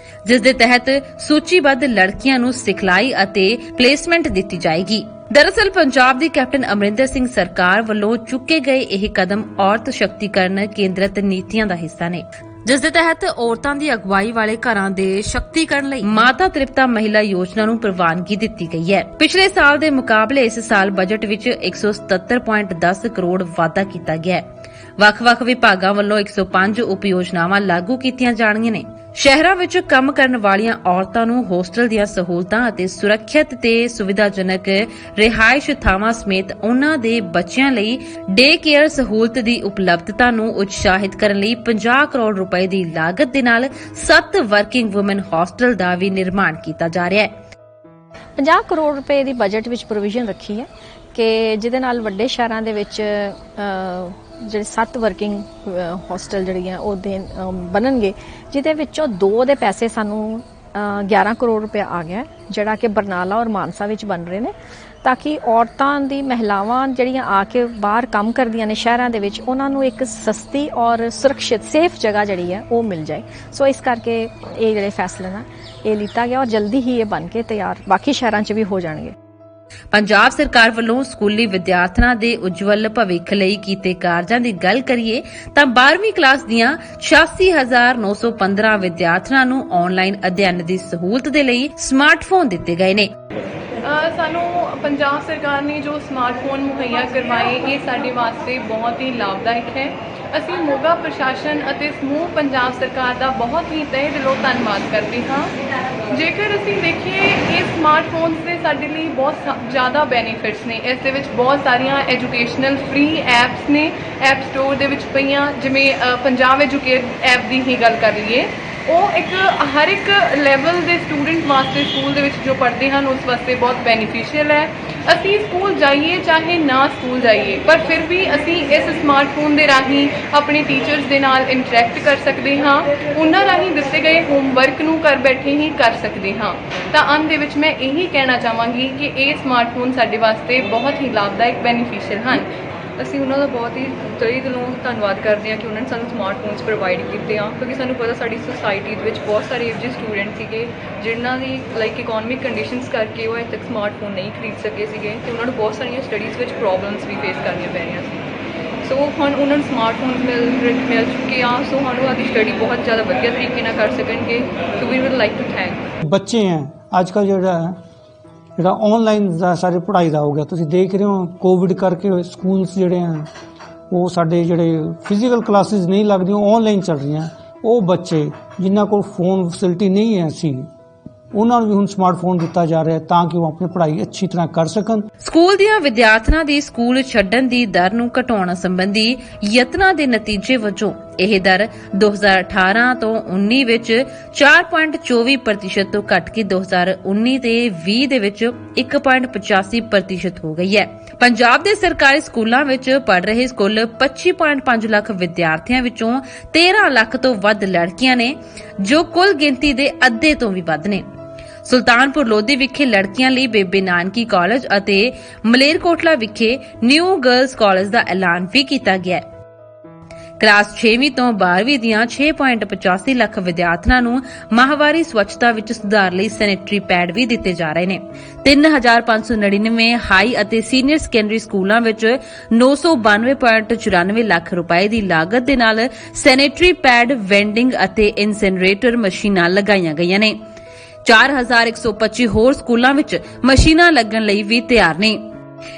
Speaker 14: ਜਿਸ ਦੇ ਤਹਿਤ ਸੂਚੀਬੱਧ ਲੜਕੀਆਂ ਨੂੰ ਸਿਖਲਾਈ ਅਤੇ ਪਲੇਸਮੈਂਟ ਦਿੱਤੀ ਜਾਏਗੀ। ਦਰਅਸਲ ਪੰਜਾਬ ਦੀ ਕੈਪਟਨ ਅਮਰਿੰਦਰ ਸਿੰਘ ਸਰਕਾਰ ਵੱਲੋਂ ਚੁੱਕੇ ਗਏ ਇਹ ਕਦਮ ਔਰਤ ਸ਼ਕਤੀਕਰਨ ਕੇਂਦਰਿਤ ਨੀਤੀਆਂ ਦਾ ਹਿੱਸਾ ਨੇ, ਜਿਸ ਦੇ ਤਹਿਤ ਔਰਤਾਂ ਦੀ ਅਗਵਾਈ ਵਾਲੇ ਘਰਾਂ ਦੇ ਸ਼ਕਤੀਕਰਨ ਲਈ ਮਾਤਾ ਤ੍ਰਿਪਤਾ ਮਹਿਲਾ ਯੋਜਨਾ ਨੂੰ ਪ੍ਰਵਾਨਗੀ ਦਿੱਤੀ ਗਈ ਹੈ। ਪਿਛਲੇ ਸਾਲ ਦੇ ਮੁਕਾਬਲੇ ਇਸ ਸਾਲ ਬਜਟ ਵਿੱਚ 177.10 ਕਰੋੜ ਵਾਧਾ ਕੀਤਾ ਗਿਆ ਹੈ। ਵੱਖ-ਵੱਖ ਵਿਭਾਗਾਂ ਵੱਲੋਂ 105 ਉਪ ਯੋਜਨਾਵਾਂ ਲਾਗੂ ਕੀਤੀਆਂ ਜਾਣਗੀਆਂ ਨੇ। ਸ਼ਹਿਰਾਂ ਵਿੱਚ ਕੰਮ ਕਰਨ ਵਾਲੀਆਂ ਔਰਤਾਂ ਨੂੰ ਹੋਸਟਲ ਦੀਆਂ ਸਹੂਲਤਾਂ ਅਤੇ ਸੁਰੱਖਿਅਤ ਤੇ ਸੁਵਿਧਾਜਨਕ ਰਿਹਾਇਸ਼ ਥਾਵਾਂ ਸਮੇਤ ਉਹਨਾਂ ਦੇ ਬੱਚਿਆਂ ਲਈ ਡੇ ਕੇਅਰ ਸਹੂਲਤ ਦੀ ਉਪਲਬਧਤਾ ਨੂੰ ਉਤਸ਼ਾਹਿਤ ਕਰਨ ਲਈ 50 ਕਰੋੜ ਰੁਪਏ ਦੀ ਲਾਗਤ ਦੇ ਨਾਲ 7 ਵਰਕਿੰਗ ਵੂਮਨ ਹੋਸਟਲ ਦਾ ਵੀ ਨਿਰਮਾਣ ਕੀਤਾ ਜਾ ਰਿਹਾ ਹੈ।
Speaker 20: 50 ਕਰੋੜ ਰੁਪਏ ਦੀ ਬਜਟ ਵਿੱਚ ਪ੍ਰੋਵੀਜ਼ਨ ਰੱਖੀ ਹੈ ਕਿ ਜਿਹਦੇ ਨਾਲ ਵੱਡੇ ਸ਼ਹਿਰਾਂ ਦੇ ਵਿੱਚ ਜਿਹੜੇ 7 ਵਰਕਿੰਗ ਹੋਸਟਲ ਜਿਹੜੀਆਂ ਉਹ ਬਣਨਗੇ, ਜਿਹਦੇ ਵਿੱਚੋਂ 2 ਦੇ ਪੈਸੇ ਸਾਨੂੰ 11 ਕਰੋੜ ਰੁਪਏ ਆ ਗਿਆ, ਜਿਹੜਾ ਕਿ ਬਰਨਾਲਾ ਔਰ ਮਾਨਸਾ ਵਿੱਚ ਬਣ ਰਹੇ ਨੇ, ਤਾਂ ਕਿ ਔਰਤਾਂ ਦੀ ਮਹਿਲਾਵਾਂ ਜਿਹੜੀਆਂ ਆ ਕੇ ਬਾਹਰ ਕੰਮ ਕਰਦੀਆਂ ਨੇ ਸ਼ਹਿਰਾਂ ਦੇ ਵਿੱਚ, ਉਹਨਾਂ ਨੂੰ ਇੱਕ ਸਸਤੀ ਔਰ ਸੁਰੱਖਿਅਤ ਸੇਫ ਜਗ੍ਹਾ ਜਿਹੜੀ ਹੈ ਉਹ ਮਿਲ ਜਾਏ। ਸੋ ਇਸ ਕਰਕੇ ਇਹ ਜਿਹੜੇ ਫੈਸਲੇ ਨਾ ਇਹ ਲਿੱਤਾ ਗਿਆ ਔਰ ਜਲਦੀ ਹੀ ਇਹ ਬਣ ਕੇ ਤਿਆਰ ਬਾਕੀ ਸ਼ਹਿਰਾਂ 'ਚ ਵੀ ਹੋ ਜਾਣਗੇ।
Speaker 14: ਪੰਜਾਬ ਸਰਕਾਰ ਵੱਲੋਂ ਸਕੂਲੀ ਵਿਦਿਆਰਥਣਾਂ ਦੇ ਉਜਵਲ ਭਵਿੱਖ ਲਈ ਕੀਤੇ ਕਾਰਜਾਂ ਦੀ ਗੱਲ ਕਰੀਏ ਤਾਂ 12ਵੀਂ ਕਲਾਸ ਦੀਆਂ 86,915 ਵਿਦਿਆਰਥਣਾਂ ਨੂੰ ਆਨਲਾਈਨ ਅਧਿਐਨ ਦੀ ਸਹੂਲਤ ਦੇ ਲਈ ਸਮਾਰਟਫੋਨ ਦਿੱਤੇ ਗਏ ਨੇ।
Speaker 3: ਸਾਨੂੰ ਪੰਜਾਬ ਸਰਕਾਰ ਨੇ ਜੋ ਸਮਾਰਟਫੋਨ ਮੁਹੱਈਆ ਕਰਵਾਏ, ਇਹ ਸਾਡੇ ਵਾਸਤੇ ਬਹੁਤ ਹੀ ਲਾਭਦਾਇਕ ਹੈ। ਅਸੀਂ ਮੋਗਾ ਪ੍ਰਸ਼ਾਸਨ ਅਤੇ ਸਮੂਹ ਪੰਜਾਬ ਸਰਕਾਰ ਦਾ ਬਹੁਤ ਹੀ ਤਹਿ ਦਿਲੋਂ ਧੰਨਵਾਦ ਕਰਦੇ ਹਾਂ। ਜੇਕਰ ਅਸੀਂ ਦੇਖੀਏ, ਇਹ ਸਮਾਰਟਫੋਨਸ ਦੇ ਸਾਡੇ ਲਈ ਬਹੁਤ ਜ਼ਿਆਦਾ ਬੈਨੀਫਿਟਸ ਨੇ। ਇਸ ਦੇ ਵਿੱਚ ਬਹੁਤ ਸਾਰੀਆਂ ਐਜੂਕੇਸ਼ਨਲ ਫ੍ਰੀ ਐਪਸ ਨੇ ਐਪ ਸਟੋਰ ਦੇ ਵਿੱਚ ਪਈਆਂ, ਜਿਵੇਂ ਪੰਜਾਬ ਐਜੂਕੇਟ ਐਪ ਦੀ ਹੀ ਗੱਲ ਕਰ ਲਈਏ ਉਹ ਇੱਕ ਹਰ ਇੱਕ ਲੈਵਲ ਦੇ ਸਟੂਡੈਂਟ ਵਾਸਤੇ ਸਕੂਲ ਦੇ ਵਿੱਚ ਜੋ ਪੜ੍ਹਦੇ ਹਨ ਉਸ ਵਾਸਤੇ ਬਹੁਤ ਬੈਨੀਫੀਸ਼ੀਅਲ ਹੈ। ਅਸੀਂ ਸਕੂਲ ਜਾਈਏ ਚਾਹੇ ਨਾ ਸਕੂਲ ਜਾਈਏ, ਪਰ ਫਿਰ ਵੀ ਅਸੀਂ ਇਸ ਸਮਾਰਟਫੋਨ ਦੇ ਰਾਹੀਂ ਆਪਣੇ ਟੀਚਰਸ ਦੇ ਨਾਲ ਇੰਟਰੈਕਟ ਕਰ ਸਕਦੇ ਹਾਂ, ਉਹਨਾਂ ਰਾਹੀਂ ਦਿੱਤੇ ਗਏ ਹੋਮਵਰਕ ਨੂੰ ਘਰ ਬੈਠੇ ਹੀ ਕਰ ਸਕਦੇ ਹਾਂ। ਤਾਂ ਅੰਤ ਦੇ ਵਿੱਚ ਮੈਂ ਇਹੀ ਕਹਿਣਾ ਚਾਹਾਂਗੀ ਕਿ ਇਹ ਸਮਾਰਟਫੋਨ ਸਾਡੇ ਵਾਸਤੇ ਬਹੁਤ ਹੀ ਲਾਭਦਾਇਕ ਬੈਨੀਫੀਸ਼ੀਅਲ ਹਨ।
Speaker 4: ਅਸੀਂ ਉਹਨਾਂ ਦਾ ਬਹੁਤ ਹੀ ਤਹਿ ਦਿਲੋਂ ਧੰਨਵਾਦ ਕਰਦੇ ਹਾਂ ਕਿ ਉਹਨਾਂ ਨੇ ਸਾਨੂੰ ਸਮਾਰਟਫੋਨਸ ਪ੍ਰੋਵਾਈਡ ਕੀਤੇ ਆ, ਕਿਉਂਕਿ ਸਾਨੂੰ ਪਤਾ ਸਾਡੀ ਸੁਸਾਇਟੀ ਦੇ ਵਿੱਚ ਬਹੁਤ ਸਾਰੇ ਇਹੋ ਜਿਹੇ ਸਟੂਡੈਂਟ ਸੀਗੇ ਜਿਨ੍ਹਾਂ ਦੀ ਇਕਨੋਮਿਕ ਕੰਡੀਸ਼ਨਸ ਕਰਕੇ ਉਹ ਅਜੇ ਤੱਕ ਸਮਾਰਟਫੋਨ ਨਹੀਂ ਖਰੀਦ ਸਕੇ ਸੀਗੇ ਅਤੇ ਉਹਨਾਂ ਨੂੰ ਬਹੁਤ ਸਾਰੀਆਂ ਸਟੱਡੀਜ਼ ਵਿੱਚ ਪ੍ਰੋਬਲਮਸ ਵੀ ਫੇਸ ਕਰਨੀਆਂ ਪੈ ਰਹੀਆਂ ਸੀ। ਸੋ ਹੁਣ ਉਹਨਾਂ ਨੂੰ ਸਮਾਰਟਫੋਨ ਮਿਲ ਚੁੱਕੇ ਆ, ਸੋ ਸਾਨੂੰ ਆਪਣੀ ਸਟੱਡੀ ਬਹੁਤ ਜ਼ਿਆਦਾ ਵਧੀਆ ਤਰੀਕੇ ਨਾਲ ਕਰ ਸਕਣਗੇ। ਸੋ ਵੀ ਵੁੱਡ ਲਾਈਕ ਟੂ ਥੈਂਕ
Speaker 6: ਬੱਚੇ ਹੈ ਅੱਜ ਕੱਲ੍ਹ ਜਿਹੜਾ ਆਨਲਾਈਨ ਦਾ ਸਾਰੇ ਪੜ੍ਹਾਈ ਦਾ ਹੋ ਗਿਆ। ਤੁਸੀਂ ਦੇਖ ਰਹੇ ਹੋ ਕੋਵਿਡ ਕਰਕੇ ਸਕੂਲਸ ਜਿਹੜੇ ਆ ਉਹ ਸਾਡੇ ਜਿਹੜੇ ਫਿਜ਼ੀਕਲ ਕਲਾਸਿਸ ਨਹੀਂ ਲੱਗਦੀਆਂ, ਆਨਲਾਈਨ ਚੱਲ ਰਹੀਆਂ। ਉਹ ਬੱਚੇ ਜਿਨ੍ਹਾਂ ਕੋਲ ਫੋਨ ਫੈਸਿਲਿਟੀ ਨਹੀਂ ਹੈ ਸੀ ਉਹਨਾਂ ਨੂੰ ਵੀ ਹੁਣ ਸਮਾਰਟਫੋਨ ਦਿੱਤਾ ਜਾ ਰਿਹਾ ਤਾਂ ਕਿ ਉਹ ਆਪਣੀ ਪੜ੍ਹਾਈ ਅੱਛੀ ਤਰ੍ਹਾਂ ਕਰ ਸਕਣ।
Speaker 14: ਸਕੂਲ ਦੀਆਂ ਵਿਦਿਆਰਥਣਾਂ ਦੀ ਸਕੂਲ ਛੱਡਣ ਦੀ ਦਰ ਨੂੰ ਘਟਾਉਣ ਸੰਬੰਧੀ ਯਤਨਾਂ ਦੇ ਨਤੀਜੇ ਵਜੋਂ ਇਹ ਦਰ 2018 ਤੋਂ 19 ਵਿੱਚ 4.24% ਤੋਂ ਘਟ ਕੇ 2019 ਤੇ 20 ਦੇ ਵਿੱਚ 1.85% ਹੋ ਗਈ ਹੈ। ਪੰਜਾਬ ਦੇ ਸਰਕਾਰੀ ਸਕੂਲਾਂ ਵਿੱਚ ਪੜ੍ਹ ਰਹੇ ਕੁੱਲ 25.5 ਲੱਖ ਵਿਦਿਆਰਥੀਆਂ ਵਿੱਚੋਂ 13 ਲੱਖ ਤੋਂ ਵੱਧ ਲੜਕੀਆਂ ਨੇ, ਜੋ ਕੁੱਲ ਗਿਣਤੀ ਦੇ ਅੱਧੇ ਤੋਂ ਵੀ ਵੱਧ ਨੇ। ਸੁਲਤਾਨਪੁਰ ਲੋਧੀ ਵਿਖੇ ਲੜਕੀਆਂ ਲਈ ਬੇਬੇ ਨਾਨਕੀ ਕਾਲਜ ਅਤੇ ਮਲੇਰਕੋਟਲਾ ਵਿਖੇ ਨਿਊ ਗਰਲਜ਼ ਕਾਲਜ ਦਾ ਐਲਾਨ ਵੀ ਕੀਤਾ ਗਿਆ ਹੈ। ਕਲਾਸ 6ਵੀਂ ਤੋਂ 12ਵੀਂ ਦੀਆਂ 6.85 ਲੱਖ ਵਿਦਿਆਰਥਣਾਂ ਨੂੰ ਮਾਹਵਾਰੀ ਸਵੱਛਤਾ ਵਿੱਚ ਸੁਧਾਰ ਲਈ ਸੈਨੇਟਰੀ ਪੈਡ ਵੀ ਦਿੱਤੇ ਜਾ ਰਹੇ ਨੇ। 3599 ਹਾਈ ਅਤੇ ਸੀਨੀਅਰ ਸੈਕੰਡਰੀ ਸਕੂਲਾਂ ਵਿੱਚ 992.94 ਲੱਖ ਰੁਪਏ ਦੀ ਲਾਗਤ ਦੇ ਨਾਲ ਸੈਨੇਟਰੀ ਪੈਡ, ਵੈਂਡਿੰਗ ਅਤੇ ਇਨਸੈਨਰੇਟਰ ਮਸ਼ੀਨਾਂ ਲਗਾਈਆਂ ਗਈਆਂ ਨੇ। 4125 ਹੋਰ ਸਕੂਲਾਂ ਵਿੱਚ ਮਸ਼ੀਨਾਂ ਲੱਗਣ ਲਈ ਵੀ ਤਿਆਰ ਨੇ।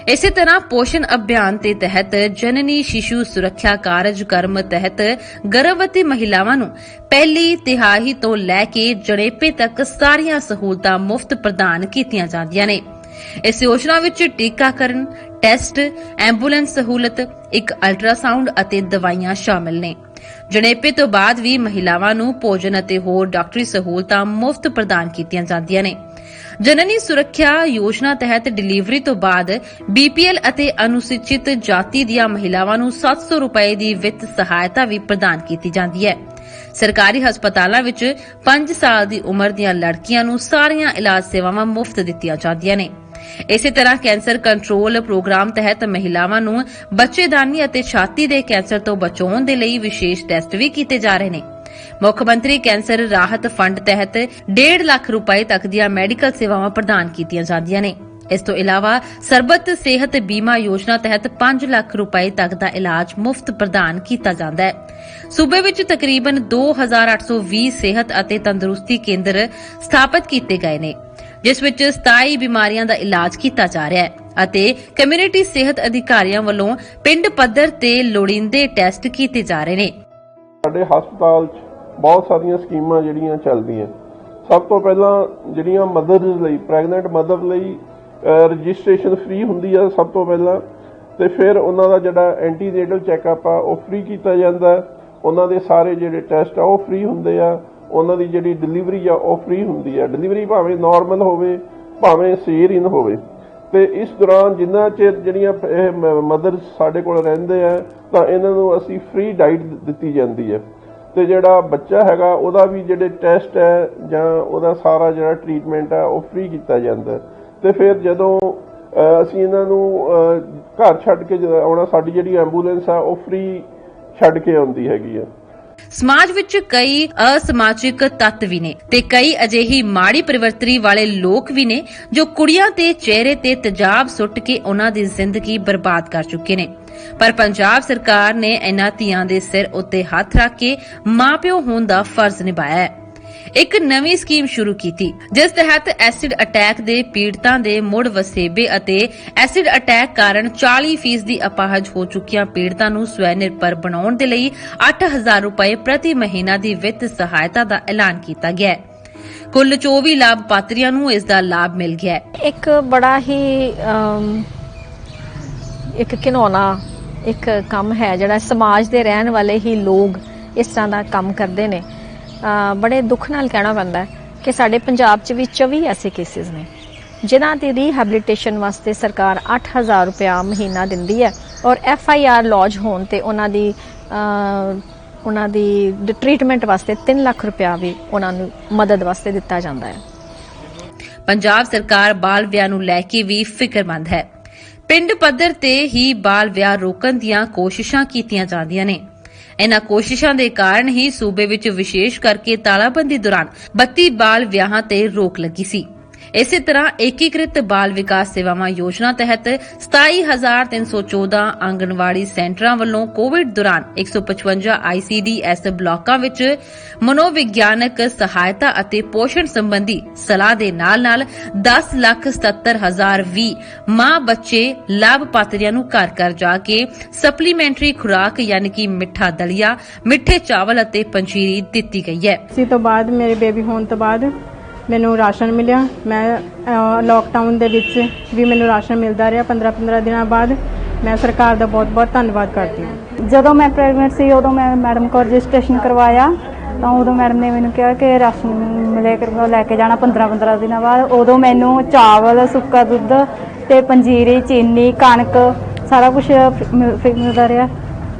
Speaker 14: ਇਸੇ ਤਰ੍ਹਾਂ ਪੋਸ਼ਣ ਅਭਿਆਨ ਦੇ ਤਹਿਤ ਜਨਨੀ ਸ਼ਿਸ਼ੂ ਸੁਰੱਖਿਆ ਕਾਰਜਕ੍ਰਮ ਤਹਿਤ ਗਰਭਵਤੀ ਮਹਿਲਾਵਾਂ ਨੂੰ ਪਹਿਲੀ ਤਿਹਾਈ ਤੋਂ ਲੈ ਕੇ ਜਣੇਪੇ ਤੱਕ ਸਾਰੀਆਂ ਸਹੂਲਤਾਂ ਮੁਫਤ ਪ੍ਰਦਾਨ ਕੀਤੀਆਂ ਜਾਂਦੀਆਂ ਨੇ। ਇਸ ਯੋਜਨਾ ਵਿੱਚ ਟੀਕਾਕਰਨ, ਟੈਸਟ, ਐਂਬੂਲੈਂਸ ਸਹੂਲਤ, ਇੱਕ ਅਲਟਰਾਸਾਊਂਡ ਅਤੇ ਦਵਾਈਆਂ ਸ਼ਾਮਲ ਨੇ। ਜਣੇਪੇ ਤੋਂ ਬਾਅਦ ਵੀ ਮਹਿਲਾਵਾਂ ਨੂੰ ਭੋਜਨ ਅਤੇ ਹੋਰ ਡਾਕਟਰੀ ਸਹੂਲਤਾਂ ਮੁਫਤ ਪ੍ਰਦਾਨ ਕੀਤੀਆਂ ਜਾਂਦੀਆਂ ਨੇ। ਜਨਨੀ ਸੁਰੱਖਿਆ ਯੋਜਨਾ ਤਹਿਤ ਡਿਲੀਵਰੀ ਤੋਂ ਬਾਅਦ BPL ਅਤੇ ਅਨੁਸੂਚਿਤ ਜਾਤੀ ਦੀਆਂ ਮਹਿਲਾਵਾਂ ਨੂੰ 700 ਰੁਪਏ ਦੀ ਵਿੱਤ ਸਹਾਇਤਾ ਵੀ ਪ੍ਰਦਾਨ ਕੀਤੀ ਜਾਂਦੀ ਹੈ। ਸਰਕਾਰੀ ਹਸਪਤਾਲਾਂ ਵਿੱਚ 5 ਸਾਲ ਦੀ ਉਮਰ ਦੀਆਂ ਲੜਕੀਆਂ ਨੂੰ ਸਾਰੀਆਂ ਇਲਾਜ ਸੇਵਾਵਾਂ ਮੁਫਤ ਦਿੱਤੀਆਂ ਜਾਂਦੀਆਂ ਨੇ। ਇਸੇ ਤਰ੍ਹਾਂ ਕੈਂਸਰ ਕੰਟਰੋਲ ਪ੍ਰੋਗਰਾਮ ਤਹਿਤ ਮਹਿਲਾਵਾਂ ਨੂੰ ਬੱਚੇਦਾਨੀ ਅਤੇ ਛਾਤੀ ਦੇ ਕੈਂਸਰ ਤੋਂ ਬਚਾਉਣ ਦੇ ਲਈ ਵਿਸ਼ੇਸ਼ ਟੈਸਟ ਵੀ ਕੀਤੇ ਜਾ ਰਹੇ ਨੇ। ਮੁੱਖ ਮੰਤਰੀ ਕੈਂਸਰ ਰਾਹਤ ਫੰਡ ਤਹਿਤ 1.5 ਲੱਖ ਰੁਪਏ ਤੱਕ ਦੀਆਂ ਮੈਡੀਕਲ ਸੇਵਾਵਾਂ ਪ੍ਰਦਾਨ ਕੀਤੀਆਂ ਜਾਂਦੀਆਂ ਨੇ। ਇਸ ਤੋਂ ਇਲਾਵਾ ਸਰਬੱਤ ਸਿਹਤ ਬੀਮਾ ਯੋਜਨਾ ਤਹਿਤ 5 ਲੱਖ ਰੁਪਏ ਤੱਕ ਦਾ ਇਲਾਜ ਮੁਫਤ ਪ੍ਰਦਾਨ ਕੀਤਾ ਜਾਂਦਾ ਹੈ। ਸੂਬੇ ਵਿੱਚ ਤਕਰੀਬਨ 2820 ਸਿਹਤ ਅਤੇ ਤੰਦਰੁਸਤੀ ਕੇਂਦਰ ਸਥਾਪਿਤ ਕੀਤੇ ਗਏ ਨੇ, ਜਿਸ ਵਿੱਚ 27 ਬਿਮਾਰੀਆਂ ਦਾ ਇਲਾਜ ਕੀਤਾ ਜਾ ਰਿਹਾ ਹੈ ਅਤੇ ਕਮਿਊਨਿਟੀ ਸਿਹਤ ਅਧਿਕਾਰੀਆਂ ਵੱਲੋਂ ਪਿੰਡ ਪੱਧਰ ਤੇ ਲੋੜੀਂਦੇ ਟੈਸਟ ਕੀਤੇ ਜਾ ਰਹੇ ਨੇ।
Speaker 23: ਸਾਡੇ ਹਸਪਤਾਲ 'ਚ ਬਹੁਤ ਸਾਰੀਆਂ ਸਕੀਮਾਂ ਜਿਹੜੀਆਂ ਚੱਲਦੀਆਂ। ਸਭ ਤੋਂ ਪਹਿਲਾਂ ਜਿਹੜੀਆਂ ਮਦਰਸ ਲਈ, ਪ੍ਰੈਗਨੈਂਟ ਮਦਰ ਲਈ ਰਜਿਸਟ੍ਰੇਸ਼ਨ ਫ੍ਰੀ ਹੁੰਦੀ ਆ ਸਭ ਤੋਂ ਪਹਿਲਾਂ, ਤੇ ਫਿਰ ਉਹਨਾਂ ਦਾ ਜਿਹੜਾ ਐਂਟੀਨੇਟਲ ਚੈੱਕਅਪ ਆ ਉਹ ਫ੍ਰੀ ਕੀਤਾ ਜਾਂਦਾ। ਉਹਨਾਂ ਦੇ ਸਾਰੇ ਜਿਹੜੇ ਟੈਸਟ ਆ ਉਹ ਫ੍ਰੀ ਹੁੰਦੇ ਆ। ਉਹਨਾਂ ਦੀ ਜਿਹੜੀ ਡਿਲੀਵਰੀ ਆ ਉਹ ਫ੍ਰੀ ਹੁੰਦੀ ਆ। ਡਿਲੀਵਰੀ ਭਾਵੇਂ ਨਾਰਮਲ ਹੋਵੇ ਭਾਵੇਂ ਸੀਜ਼ੇਰੀਅਨ ਹੋਵੇ। ਤੇ ਇਸ ਦੌਰਾਨ ਜਿੰਨਾ ਚਿਰ ਜਿਹੜੀਆਂ ਇਹ ਮਦਰਸ ਸਾਡੇ ਕੋਲ ਰਹਿੰਦੇ ਆ ਤਾਂ ਇਹਨਾਂ ਨੂੰ ਅਸੀਂ ਫ੍ਰੀ ਡਾਈਟ ਦਿੱਤੀ ਜਾਂਦੀ ਹੈ। ਤੇ ਜਿਹੜਾ ਬੱਚਾ ਹੈਗਾ ਉਹਦਾ ਵੀ ਜਿਹੜੇ ਟੈਸਟ ਹੈ ਜਾਂ ਉਹਦਾ ਸਾਰਾ ਜਿਹੜਾ ਟ੍ਰੀਟਮੈਂਟ ਹੈ ਉਹ ਫ੍ਰੀ ਕੀਤਾ ਜਾਂਦਾ। ਤੇ ਫਿਰ ਜਦੋਂ ਅਸੀਂ ਇਹਨਾਂ ਨੂੰ ਘਰ ਛੱਡ ਕੇ ਆਉਣਾ, ਸਾਡੀ ਜਿਹੜੀ ਐਂਬੂਲੈਂਸ ਆ ਉਹ ਫ੍ਰੀ ਛੱਡ ਕੇ ਆਉਂਦੀ ਹੈਗੀ ਆ।
Speaker 14: ਸਮਾਜ ਵਿੱਚ ਕਈ ਅਸਮਾਜਿਕ ਤੱਤ ਵੀ ਨੇ ਤੇ ਕਈ ਅਜਿਹੀ ਮਾੜੀ ਪ੍ਰਵਿਰਤੀ ਵਾਲੇ ਲੋਕ ਵੀ ਨੇ ਜੋ ਕੁੜੀਆਂ ਦੇ ਚਿਹਰੇ ਤੇ ਤੇਜ਼ਾਬ ਸੁੱਟ ਕੇ ਉਹਨਾਂ ਦੀ ਜ਼ਿੰਦਗੀ ਬਰਬਾਦ ਕਰ ਚੁੱਕੇ ਨੇ। ਪਰ ਪੰਜਾਬ ਸਰਕਾਰ ਨੇ ਇਹਨਾਂ ਧੀਆਂ ਦੇ ਸਿਰ ਉੱਤੇ ਹੱਥ ਰੱਖ ਕੇ ਮਾਪਿਓ ਹੋਣ ਦਾ ਫਰਜ਼ ਨਿਭਾਇਆ ਹੈ। ਇੱਕ ਨਵੀਂ ਸਕੀਮ ਸ਼ੁਰੂ ਕੀਤੀ ਜਿਸ ਤਹਿਤ ਐਸਿਡ ਅਟੈਕ ਦੇ ਪੀੜਤਾਂ ਦੇ ਮੁੜ ਵਸੇਬੇ ਅਤੇ ਐਸਿਡ ਅਟੈਕ ਕਾਰਨ 40% ਅਪਾਹਜ ਹੋ ਚੁੱਕੀਆਂ ਪੀੜਤਾਂ ਨੂੰ ਸਵੈ ਨਿਰਭਰ ਬਣਾਉਣ ਦੇ ਲਈ 8000 ਰੁਪਏ ਪ੍ਰਤੀ ਮਹੀਨਾ ਦੀ ਵਿੱਤ ਸਹਾਇਤਾ ਦਾ ਐਲਾਨ ਕੀਤਾ ਗਿਆ ਹੈ। ਕੁੱਲ 24 ਲਾਭਪਾਤਰੀਆਂ ਨੂੰ ਇਸ ਦਾ ਲਾਭ ਮਿਲ ਗਿਆ ਹੈ।
Speaker 20: ਇੱਕ ਬੜਾ ਹੀ ਇੱਕ ਘਿਨੌਣਾ ਇੱਕ ਕੰਮ ਹੈ ਜਿਹੜਾ ਸਮਾਜ ਦੇ ਰਹਿਣ ਵਾਲੇ ਹੀ ਲੋਕ ਇਸ ਤਰ੍ਹਾਂ ਦਾ ਕੰਮ ਕਰਦੇ ਨੇ। ਬੜੇ ਦੁੱਖ ਨਾਲ ਕਹਿਣਾ ਪੈਂਦਾ ਹੈ ਕਿ ਸਾਡੇ ਪੰਜਾਬ 'ਚ ਵੀ 24 ਐਸੇ ਕੇਸਿਸ ਨੇ ਜਿਨ੍ਹਾਂ ਦੀ ਰੀਹੈਬਿਲਿਟੇਸ਼ਨ ਵਾਸਤੇ ਸਰਕਾਰ 8000 ਰੁਪਇਆ ਮਹੀਨਾ ਦਿੰਦੀ ਹੈ ਔਰ FIR ਲੌਜ ਹੋਣ ਤੇ ਉਹਨਾਂ ਦੀ ਟ੍ਰੀਟਮੈਂਟ ਵਾਸਤੇ 3 ਲੱਖ ਰੁਪਇਆ ਵੀ ਉਹਨਾਂ ਨੂੰ ਮਦਦ ਵਾਸਤੇ ਦਿੱਤਾ ਜਾਂਦਾ ਹੈ।
Speaker 14: ਪੰਜਾਬ ਸਰਕਾਰ ਬਾਲ ਵਿਆਹ ਨੂੰ ਲੈ ਕੇ ਵੀ ਫਿਕਰਮੰਦ ਹੈ। ਪਿੰਡ ਪੱਧਰ ਤੇ ਹੀ ਬਾਲ ਵਿਆਹ ਰੋਕਣ ਦੀਆਂ ਕੋਸ਼ਿਸ਼ਾਂ ਕੀਤੀਆਂ ਜਾਂਦੀਆਂ ਨੇ। ਇਨ੍ਹਾਂ ਕੋਸ਼ਿਸ਼ਾਂ ਦੇ ਕਾਰਨ ਹੀ ਸੂਬੇ ਵਿੱਚ ਵਿਸ਼ੇਸ਼ ਕਰਕੇ ਤਾਲਾਬੰਦੀ ਦੌਰਾਨ 32 ਬਾਲ ਵਿਆਹਾਂ ਤੇ ਰੋਕ ਲੱਗੀ ਸੀ। ਇਸੇ ਤਰ੍ਹਾਂ ਏਕੀਕ੍ਰਿਤ ਬਾਲ ਵਿਕਾਸ ਸੇਵਾਵਾਂ ਯੋਜਨਾ ਤਹਿਤ 27314 ਆਂਗਣਵਾੜੀ ਸੈਂਟਰਾਂ ਵੱਲੋਂ ਕੋਵਿਡ ਦੌਰਾਨ 155 ICDS ਬਲਾਕਾਂ ਵਿੱਚ ਮਨੋਵਿਗਿਆਨਕ ਸਹਾਇਤਾ ਅਤੇ ਪੋਸ਼ਣ ਸੰਬੰਧੀ ਸਲਾਹ ਦੇ ਨਾਲ-ਨਾਲ 10,77,020 ਮਾਂ ਬੱਚੇ ਲਾਭਪਾਤਰੀਆਂ ਨੂੰ ਘਰ-ਘਰ ਜਾ ਕੇ ਸਪਲੀਮੈਂਟਰੀ ਖੁਰਾਕ ਯਾਨੀ ਕਿ ਮਿੱਠਾ ਦਲੀਆ, ਮਿੱਠੇ ਚਾਵਲ ਅਤੇ ਪੰਜੀਰੀ ਦਿੱਤੀ ਗਈ ਹੈ।
Speaker 18: ਇਸੇ ਤੋਂ ਬਾਅਦ ਮੇਰੇ ਬੇਬੀ ਹੋਣ ਤੋਂ ਬਾਅਦ ਮੈਨੂੰ ਰਾਸ਼ਨ ਮਿਲਿਆ। ਮੈਂ ਲੋਕਡਾਊਨ ਦੇ ਵਿੱਚ ਵੀ ਮੈਨੂੰ ਰਾਸ਼ਨ ਮਿਲਦਾ ਰਿਹਾ। 15 ਦਿਨਾਂ ਬਾਅਦ ਮੈਂ ਸਰਕਾਰ ਦਾ ਬਹੁਤ-ਬਹੁਤ ਧੰਨਵਾਦ ਕਰਦੀ ਹਾਂ।
Speaker 5: ਜਦੋਂ ਮੈਂ ਪ੍ਰੈਗਨੈਂਟ ਸੀ ਉਦੋਂ ਮੈਂ ਮੈਡਮ ਕੋਲ ਰਜਿਸਟ੍ਰੇਸ਼ਨ ਕਰਵਾਇਆ ਤਾਂ ਉਦੋਂ ਮੈਡਮ ਨੇ ਮੈਨੂੰ ਕਿਹਾ ਕਿ ਰਾਸ਼ਨ ਲੈ ਕੇ ਜਾਣਾ 15 ਦਿਨਾਂ ਬਾਅਦ। ਉਦੋਂ ਮੈਨੂੰ ਚਾਵਲ, ਸੁੱਕਾ ਦੁੱਧ ਤੇ ਪੰਜੀਰੀ, ਚੀਨੀ, ਕਣਕ ਸਾਰਾ ਕੁਝ ਮਿਲਦਾ ਰਿਹਾ।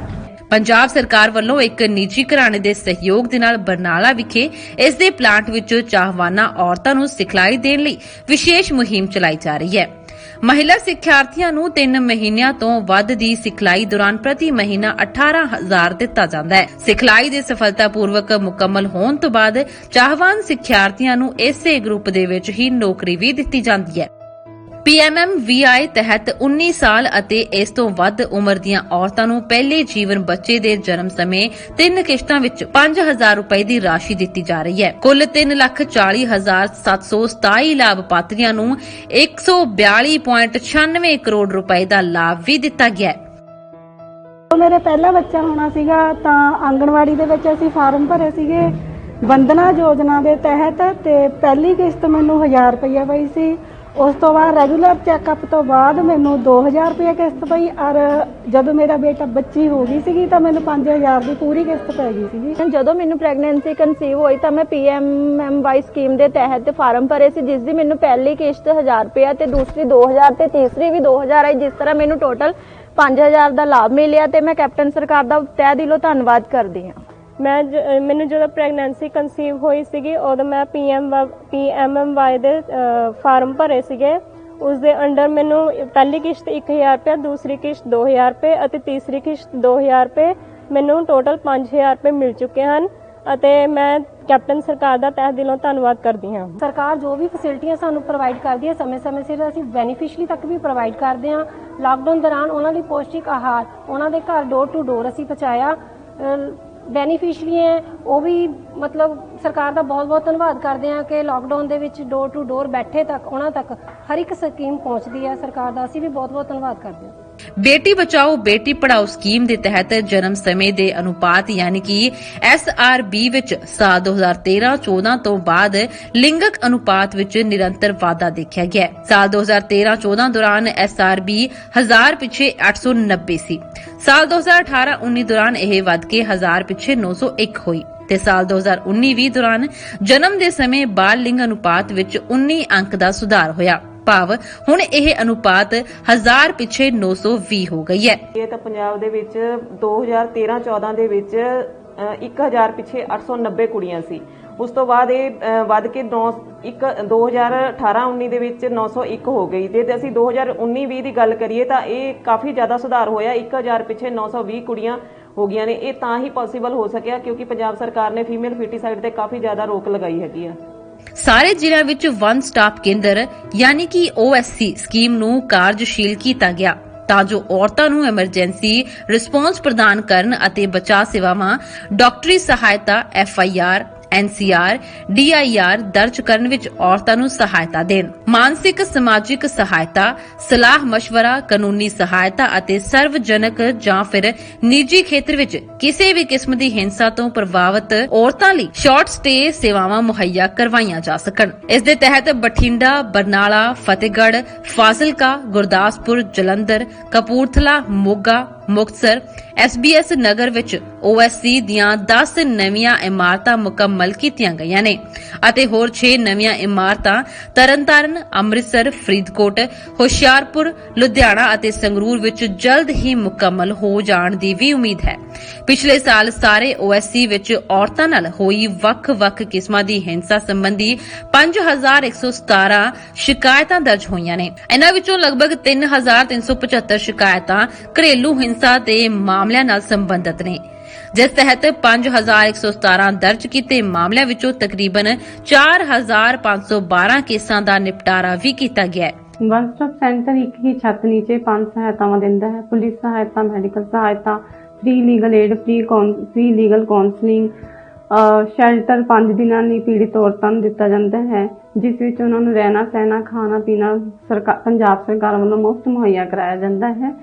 Speaker 14: ਪੰਜਾਬ ਸਰਕਾਰ ਵੱਲੋਂ ਇੱਕ ਨਿੱਜੀ ਘਰਾਣੇ ਦੇ ਸਹਿਯੋਗ ਦੇ ਨਾਲ ਬਰਨਾਲਾ ਵਿਖੇ ਇਸ ਦੇ ਪਲਾਂਟ ਵਿੱਚ ਚਾਹਵਾਨਾਂ ਔਰਤਾਂ ਨੂੰ ਸਿਖਲਾਈ ਦੇਣ ਲਈ ਵਿਸ਼ੇਸ਼ ਮੁਹਿੰਮ ਚਲਾਈ ਜਾ ਰਹੀ ਹੈ। ਮਹਿਲਾ ਸਿੱਖਿਆਰਥੀਆਂ ਨੂੰ 3 ਮਹੀਨਿਆਂ ਤੋਂ ਵੱਧ ਦੀ ਸਿਖਲਾਈ ਦੌਰਾਨ ਪ੍ਰਤੀ ਮਹੀਨਾ 18,000 ਦਿੱਤਾ ਜਾਂਦਾ ਹੈ। ਸਿਖਲਾਈ ਦੇ ਸਫਲਤਾਪੂਰਵਕ ਮੁਕੰਮਲ ਹੋਣ ਤੋਂ ਬਾਅਦ ਚਾਹਵਾਨ ਸਿੱਖਿਆਰਥੀਆਂ ਨੂੰ ਇਸੇ ਗਰੁੱਪ ਦੇ ਵਿੱਚ ਹੀ ਨੌਕਰੀ ਵੀ ਦਿੱਤੀ ਜਾਂਦੀ ਹੈ। PMMVI ਤਹਿਤ 19 ਸਾਲ ਅਤੇ ਇਸ ਤੋਂ ਵੱਧ ਉਮਰ ਦੀਆਂ ਔਰਤਾਂ ਨੂੰ ਪਹਿਲੇ ਜੀਵਨ ਬੱਚੇ ਦੇ ਜਨਮ ਸਮੇਂ 3 ਕਿਸ਼ਤਾਂ ਵਿੱਚ 5,000 ਰੁਪਏ ਦੀ ਰਾਸ਼ੀ ਦਿੱਤੀ ਜਾ ਰਹੀ ਹੈ। ਕੁੱਲ 3,40,727 ਲਾਭਪਾਤਰੀਆਂ ਨੂੰ 142.96 ਕਰੋੜ ਰੁਪਏ ਦਾ ਲਾਭ ਵੀ ਦਿੱਤਾ ਗਿਆ ਹੈ।
Speaker 5: ਮੇਰੇ ਪਹਿਲਾ ਬੱਚਾ ਹੋਣਾ ਸੀਗਾ ਤਾਂ ਆਂਗਣਵਾੜੀ ਦੇ ਵਿੱਚ ਅਸੀਂ ਫਾਰਮ ਭਰੇ ਸੀਗੇ ਬੰਦਨਾ ਯੋਜਨਾ ਦੇ ਤਹਿਤ ਤੇ ਪਹਿਲੀ ਕਿਸ਼ਤ ਮੈਨੂੰ 1000 ਰੁਪਏ ਪਈ ਸੀ। ਉਸ ਤੋਂ ਬਾਅਦ ਰੈਗੂਲਰ ਚੈੱਕਅਪ ਤੋਂ ਬਾਅਦ ਮੈਨੂੰ 2000 ਰੁਪਏ ਕਿਸ਼ਤ ਪਈ ਔਰ ਜਦੋਂ ਮੇਰਾ ਬੇਟਾ ਬੱਚੀ ਹੋ ਗਈ ਸੀਗੀ ਤਾਂ ਮੈਨੂੰ 5000 ਦੀ ਪੂਰੀ ਕਿਸ਼ਤ ਪੈ ਗਈ ਸੀਗੀ।
Speaker 18: ਜਦੋਂ ਮੈਨੂੰ ਪ੍ਰੈਗਨੈਂਸੀ ਕਨਸੀਵ ਹੋਈ ਤਾਂ ਮੈਂ PMMY ਸਕੀਮ ਦੇ ਤਹਿਤ ਫਾਰਮ ਭਰੇ ਸੀ ਜਿਸ ਦੀ ਮੈਨੂੰ ਪਹਿਲੀ ਕਿਸ਼ਤ 1000 ਰੁਪਏ ਤੇ ਦੂਸਰੀ 2000 ਤੇ ਤੀਸਰੀ ਵੀ 2000 ਆਈ। ਜਿਸ ਤਰ੍ਹਾਂ ਮੈਨੂੰ ਟੋਟਲ 5000 ਦਾ ਲਾਭ ਮਿਲਿਆ ਤੇ ਮੈਂ ਕੈਪਟਨ ਸਰਕਾਰ ਦਾ ਤਹਿ ਦਿਲੋਂ ਧੰਨਵਾਦ ਕਰਦੀ ਹਾਂ। ਮੈਨੂੰ ਜਦੋਂ ਪ੍ਰੈਗਨੈਂਸੀ ਕਨਸੀਵ ਹੋਈ ਸੀਗੀ ਉਦੋਂ ਮੈਂ PMMY ਦੇ ਫਾਰਮ ਭਰੇ ਸੀਗੇ। ਉਸ ਦੇ ਅੰਡਰ ਮੈਨੂੰ ਪਹਿਲੀ ਕਿਸ਼ਤ 1000 ਰੁਪਏ, ਦੂਸਰੀ ਕਿਸ਼ਤ 2000 ਰੁਪਏ ਅਤੇ ਤੀਸਰੀ ਕਿਸ਼ਤ 2000 ਰੁਪਏ ਮੈਨੂੰ ਟੋਟਲ 5000 ਰੁਪਏ ਮਿਲ ਚੁੱਕੇ ਹਨ ਅਤੇ ਮੈਂ ਕੈਪਟਨ ਸਰਕਾਰ ਦਾ ਤਹਿ ਦਿਲੋਂ ਧੰਨਵਾਦ ਕਰਦੀ ਹਾਂ।
Speaker 5: ਸਰਕਾਰ ਜੋ ਵੀ ਫੈਸਿਲਿਟੀਆਂ ਸਾਨੂੰ ਪ੍ਰੋਵਾਈਡ ਕਰਦੀ ਹੈ ਸਮੇਂ-ਸਮੇਂ ਸਿਰ ਅਸੀਂ ਬੈਨੀਫੀਸ਼ੀਅਰੀ ਤੱਕ ਵੀ ਪ੍ਰੋਵਾਈਡ ਕਰਦੇ ਹਾਂ। ਲਾਕਡਾਊਨ ਦੌਰਾਨ ਉਹਨਾਂ ਲਈ ਪੌਸ਼ਟਿਕ ਆਹਾਰ ਉਹਨਾਂ ਦੇ ਘਰ ਡੋਰ ਟੂ ਡੋਰ ਅਸੀਂ ਪਹੁੰਚਾਇਆ। ਬੈਨੀਫੀਸ਼ੀਅਰੀ ਹੈ ਉਹ ਵੀ ਮਤਲਬ ਸਰਕਾਰ ਦਾ ਬਹੁਤ-ਬਹੁਤ ਧੰਨਵਾਦ ਕਰਦੇ ਹਾਂ ਕਿ ਲਾਕਡਾਊਨ ਦੇ ਵਿੱਚ ਡੋਰ ਟੂ ਡੋਰ ਬੈਠੇ ਤੱਕ ਉਹਨਾਂ ਤੱਕ ਹਰ ਇੱਕ ਸਕੀਮ ਪਹੁੰਚਦੀ ਹੈ। ਸਰਕਾਰ ਦਾ ਅਸੀਂ ਵੀ ਬਹੁਤ-ਬਹੁਤ ਧੰਨਵਾਦ ਕਰਦੇ ਹਾਂ।
Speaker 14: ਬੇਟੀ ਬਚਾਓ ਬੇਟੀ ਪੜਾਓ ਸਕੀਮ ਦੇ ਤਹਿਤ ਜਨਮ ਸਮੇਂ ਦੇ ਅਨੁਪਾਤ ਯਾਨੀ ਕਿ SRB ਵਿੱਚ ਸਾਲ 2013-14 ਤੋਂ ਬਾਅਦ ਲਿੰਗਕ ਅਨੁਪਾਤ ਵਿੱਚ ਨਿਰੰਤਰ ਵਾਧਾ ਦੇਖਿਆ ਗਿਆ। ਸਾਲ 2013-14 ਦੌਰਾਨ SRB 1000 ਪਿੱਛੇ 890 ਸੀ। ਸਾਲ 2018-19 ਦੌਰਾਨ ਇਹ ਵੱਧ ਕੇ 1000 ਪਿੱਛੇ 901 ਹੋਈ ਤੇ ਸਾਲ 2019-20 ਦੌਰਾਨ ਜਨਮ ਦੇ ਸਮੇਂ ਬਾਲ ਲਿੰਗ ਅਨੁਪਾਤ ਵਿੱਚ 19 ਅੰਕ ਦਾ ਸੁਧਾਰ ਹੋਇਆ। ਭਾਵ ਹੁਣ ਇਹ ਅਨੁਪਾਤ 1000 ਪਿੱਛੇ 920 ਹੋ ਗਈ ਹੈ।
Speaker 7: ਇਹ ਤਾਂ ਪੰਜਾਬ ਦੇ ਵਿੱਚ 2013-14 ਦੇ ਵਿੱਚ 1000 ਪਿੱਛੇ 890 ਕੁੜੀਆਂ ਸੀ। ਉਸ ਤੋਂ ਬਾਅਦ ਇਹ ਵੱਧ ਕੇ 2018-19 ਦੇ ਵਿੱਚ 901 ਹੋ ਗਈ ਤੇ ਅਸੀਂ 2019-20 ਦੀ ਗੱਲ ਕਰੀਏ ਤਾਂ ਇਹ ਕਾਫੀ ਜ਼ਿਆਦਾ ਸੁਧਾਰ ਹੋਇਆ। 1000 ਪਿੱਛੇ 920 ਕੁੜੀਆਂ ਹੋ ਗਈਆਂ ਨੇ। ਇਹ ਤਾਂ ਹੀ ਪੋਸੀਬਲ ਹੋ ਸਕਿਆ ਕਿਉਂਕਿ ਪੰਜਾਬ ਸਰਕਾਰ ਨੇ ਫੀਮੇਲ ਫੀਟੀਸਾਈਡ ਤੇ ਕਾਫੀ ਜ਼ਿਆਦਾ ਰੋਕ ਲਗਾਈ ਹੈਗੀ ਆ।
Speaker 14: ਸਾਰੇ ਜ਼ਿਲ੍ਹਿਆਂ ਵਿੱਚ ਵਨ ਸਟਾਪ ਕੇਂਦਰ ਯਾਨੀ ਕਿ OSC ਸਕੀਮ ਨੂੰ ਕਾਰਜਸ਼ੀਲ ਕੀਤਾ ਗਿਆ ਤਾਂ ਜੋ ਔਰਤਾਂ ਨੂੰ ਐਮਰਜੈਂਸੀ ਰਿਸਪੌਂਸ ਪ੍ਰਦਾਨ ਕਰਨ ਅਤੇ ਬਚਾਅ ਸੇਵਾਵਾਂ, ਡਾਕਟਰੀ ਸਹਾਇਤਾ, FIR, NCR, DIR ਦਰਜ ਕਰਨ ਵਿੱਚ ਔਰਤਾਂ ਨੂੰ ਸਹਾਇਤਾ ਦੇਣ। ਮਾਨਸਿਕ ਸਮਾਜਿਕ ਸਹਾਇਤਾ, ਸਲਾਹ ਮਸ਼ਵਰਾ, ਕਾਨੂੰਨੀ ਸਹਾਇਤਾ ਅਤੇ ਸਰਵਜਨਕ ਜਾਂ ਫਿਰ ਨਿੱਜੀ ਖੇਤਰ ਵਿੱਚ ਕਿਸੇ ਵੀ ਕਿਸਮ ਦੀ ਹਿੰਸਾ ਤੋਂ ਪ੍ਰਭਾਵਿਤ ਔਰਤਾਂ ਲਈ ਸ਼ਾਰਟ ਸਟੇ ਸੇਵਾਵਾਂ ਮੁਹੱਈਆ ਕਰਵਾਈਆਂ ਜਾ ਸਕਣ। ਇਸ ਦੇ ਤਹਿਤ ਬਠਿੰਡਾ, ਬਰਨਾਲਾ, ਫਤਿਹਗੜ੍ਹ, ਫਾਜ਼ਿਲਕਾ, ਗੁਰਦਾਸਪੁਰ, ਜਲੰਧਰ, ਕਪੂਰਥਲਾ, ਮੋਗਾ, ਮੁਕਤਸਰ SBS ਨਗਰ ਵਿੱਚ OSC ਦੀਆਂ 10 ਨਵੀਆਂ ਇਮਾਰਤਾਂ ਮੁਕੰਮਲ ਕੀਤੀਆਂ ਗਈਆਂ ਨੇ ਅਤੇ ਹੋਰ 6 ਨਵੀਆਂ ਇਮਾਰਤਾਂ ਤਰਨਤਾਰਨ, ਅੰਮ੍ਰਿਤਸਰ, ਫਰੀਦਕੋਟ, ਹੁਸ਼ਿਆਰਪੁਰ, ਲੁਧਿਆਣਾ ਅਤੇ ਸੰਗਰੂਰ ਵਿੱਚ ਜਲਦ ਹੀ ਮੁਕੰਮਲ ਹੋ ਜਾਣ ਦੀ ਵੀ ਉਮੀਦ ਹੈ। ਪਿਛਲੇ ਸਾਲ ਸਾਰੇ OSC ਵਿੱਚ ਔਰਤਾਂ ਨਾਲ ਹੋਈ ਵੱਖ-ਵੱਖ ਕਿਸਮਾਂ ਦੀ ਹਿੰਸਾ ਸੰਬੰਧੀ 5117 ਸ਼ਿਕਾਇਤਾਂ ਦਰਜ ਹੋਈਆਂ ਨੇ। ਇਨ੍ਹਾਂ ਵਿੱਚੋਂ ਲਗਭਗ 3375 ਸ਼ਿਕਾਇਤਾਂ ਘਰੇਲੂ ਹਿੰਸਾ ਦੇ ਮਾਮਲਿਆਂ ਨਾਲ ਸੰਬੰਧਿਤ ਨੇ, ਜਿਸ ਤਹਿਤ 5117 ਦਰਜ ਕੀਤੇ ਮਾਮਲਿਆਂ ਵਿੱਚੋਂ ਤਕਰੀਬਨ 4512 ਕੇਸਾਂ ਦਾ ਨਿਪਟਾਰਾ ਵੀ ਕੀਤਾ ਗਿਆ ਹੈ।
Speaker 8: ਵਨ ਸਟਾਪ ਸੈਂਟਰ ਇੱਕ ਹੀ ਛੱਤ ਨੀਚੇ 5 ਸਹਾਇਤਾਵਾਂ ਦਿੰਦਾ ਹੈ। ਪੁਲਿਸ ਸਹਾਇਤਾ, ਮੈਡੀਕਲ ਸਹਾਇਤਾ, free legal aid, free legal counselling, shelter 5 ਦਿਨਾਂ ਲਈ ਪੀੜਿਤ ਔਰਤਾਂ ਨੂੰ ਦਿੱਤਾ ਜਾਂਦਾ ਹੈ, ਜਿਸ ਵਿੱਚ ਉਹਨਾਂ ਨੂੰ ਰਹਿਣਾ, ਸਹਿਣਾ, ਖਾਣਾ ਪੀਣਾ ਪੰਜਾਬ ਸਰਕਾਰ ਵੱਲੋਂ ਮੁਫਤ ਮੁਹੱਈਆ ਕਰਾਇਆ ਜਾਂਦਾ ਹੈ।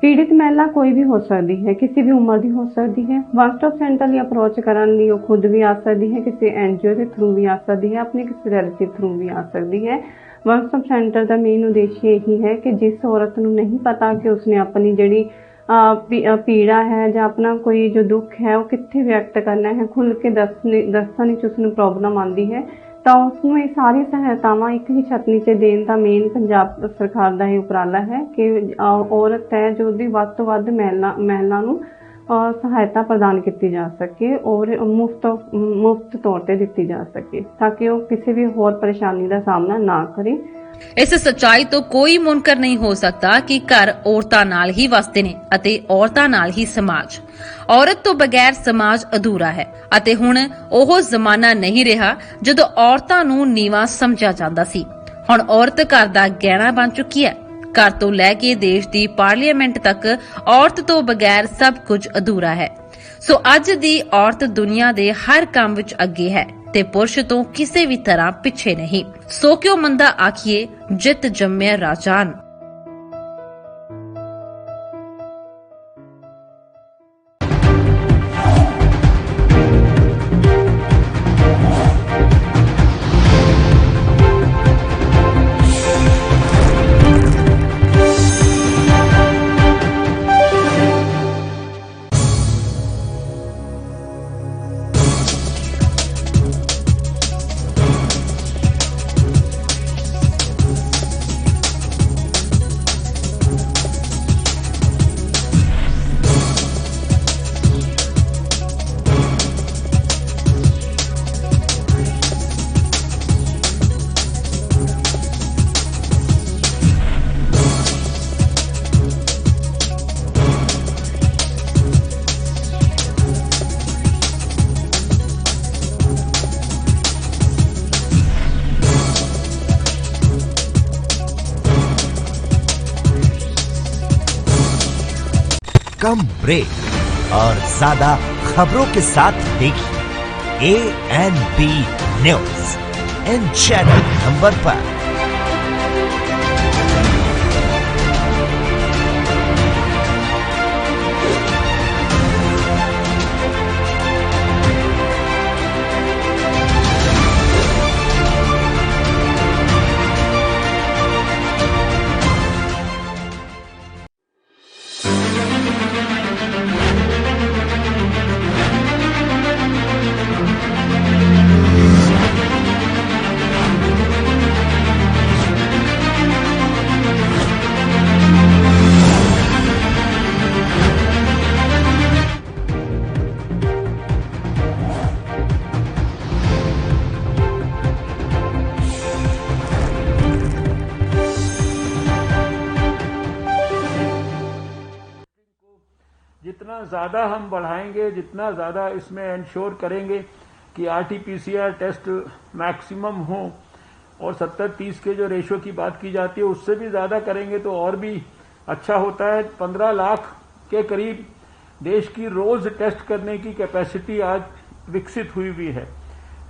Speaker 8: ਪੀੜਿਤ ਮਹਿਲਾ ਕੋਈ ਵੀ ਹੋ ਸਕਦੀ ਹੈ, ਕਿਸੇ ਵੀ ਉਮਰ ਦੀ ਹੋ ਸਕਦੀ ਹੈ। ਵਨ ਸਟਾਪ ਸੈਂਟਰ ਲਈ ਅਪਰੋਚ ਕਰਨ ਲਈ ਉਹ ਖੁਦ ਵੀ ਆ ਸਕਦੀ ਹੈ, ਕਿਸੇ NGO ਦੇ ਥਰੂ ਵੀ ਆ ਸਕਦੀ ਹੈ, ਆਪਣੇ ਕਿਸੇ ਰਿਲੇਟਿਵ ਥਰੂ ਵੀ ਆ ਸਕਦੀ ਹੈ। ਵਨ ਸਟਾਪ ਸੈਂਟਰ ਦਾ ਮੇਨ ਉਦੇਸ਼ ਇਹੀ ਹੈ ਕਿ ਜਿਸ ਔਰਤ ਨੂੰ ਨਹੀਂ ਪਤਾ ਕਿ ਉਸਨੇ ਆਪਣੀ ਜਿਹੜੀ ਪੀੜਾ ਹੈ ਜਾਂ ਆਪਣਾ ਕੋਈ ਜੋ ਦੁੱਖ ਹੈ ਉਹ ਕਿੱਥੇ ਵਿਅਕਤ ਕਰਨਾ ਹੈ, ਖੁੱਲ੍ਹ ਕੇ ਦੱਸਣ ਵਿੱਚ ਉਸਨੂੰ ਪ੍ਰੋਬਲਮ ਆਉਂਦੀ ਹੈ, ਤਾਂ ਉਸਨੂੰ ਇਹ ਸਾਰੀ ਸਹਾਇਤਾਵਾਂ ਇੱਕ ਹੀ ਛੱਤ ਨੀਚੇ ਦੇਣ ਦਾ ਮੇਨ ਪੰਜਾਬ ਸਰਕਾਰ ਦਾ ਇਹ ਉਪਰਾਲਾ ਹੈ ਕਿ ਔਰਤ ਹੈ ਜੋ ਉਹਦੀ ਵੱਧ ਤੋਂ ਵੱਧ ਮਹਿਲਾ ਨੂੰ ਸਹਾਇਤਾ ਪ੍ਰਦਾਨ ਕੀਤੀ ਜਾ ਸਕੇ ਔਰ ਮੁਫਤ ਤੌਰ ਤੇ ਦਿੱਤੀ ਜਾ ਸਕੇ ਤਾਂ ਕਿ ਉਹ ਕਿਸੇ ਵੀ ਹੋਰ ਪਰੇਸ਼ਾਨੀ ਦਾ ਸਾਹਮਣਾ ਨਾ ਕਰੇ।
Speaker 14: ਇਸ ਸੱਚਾਈ ਤੋਂ ਕੋਈ ਮੁਨਕਰ ਨਹੀਂ ਹੋ ਸਕਦਾ ਕਿ ਘਰ ਔਰਤਾਂ ਨਾਲ ਹੀ ਵਸਦੇ ਨੇ ਅਤੇ ਔਰਤਾਂ ਨਾਲ ਹੀ ਸਮਾਜ। ਔਰਤ ਤੋਂ ਬਗੈਰ ਸਮਾਜ ਅਧੂਰਾ ਹੈ ਅਤੇ ਹੁਣ ਉਹ ਜ਼ਮਾਨਾ ਨਹੀਂ ਰਿਹਾ ਜਦੋਂ ਔਰਤਾਂ ਨੂੰ ਨੀਵਾਂ ਸਮਝਿਆ ਜਾਂਦਾ ਸੀ। ਹੁਣ ਔਰਤ ਘਰ ਦਾ ਗਹਿਣਾ ਬਣ ਚੁੱਕੀ ਹੈ। ਘਰ ਤੋਂ ਲੈ ਕੇ ਦੇਸ਼ ਦੀ ਪਾਰਲੀਮੈਂਟ ਤੱਕ ਔਰਤ ਤੋਂ ਬਗੈਰ ਸਭ ਕੁਝ ਅਧੂਰਾ ਹੈ। ਸੋ ਅੱਜ ਦੀ ਔਰਤ ਦੁਨੀਆ ਦੇ ਹਰ ਕੰਮ ਵਿੱਚ ਅੱਗੇ ਹੈ ਤੇ ਪੁਰਸ਼ ਤੋਂ ਕਿਸੇ ਵੀ ਤਰ੍ਹਾਂ ਪਿੱਛੇ ਨਹੀਂ। ਸੋ ਕਿਉਂ ਮੰਦਾ ਆਖੀਏ ਜਿਤ ਜੰਮਿਆ ਰਾਜਾਨ।
Speaker 9: कम ब्रेक और ज्यादा खबरों के साथ देखिए ANB news in channel number पर।
Speaker 10: जितना ज़्यादा हम बढ़ाएंगे, जितना ज़्यादा इसमें इंश्योर करेंगे कि RT-PCR टेस्ट मैक्सिमम हो और 70-30 के जो रेशो की बात की जाती है उससे भी ज़्यादा करेंगे तो और भी अच्छा होता है। 15 लाख के करीब देश की रोज़ टेस्ट करने की कैपेसिटी आज विकसित हुई हुई है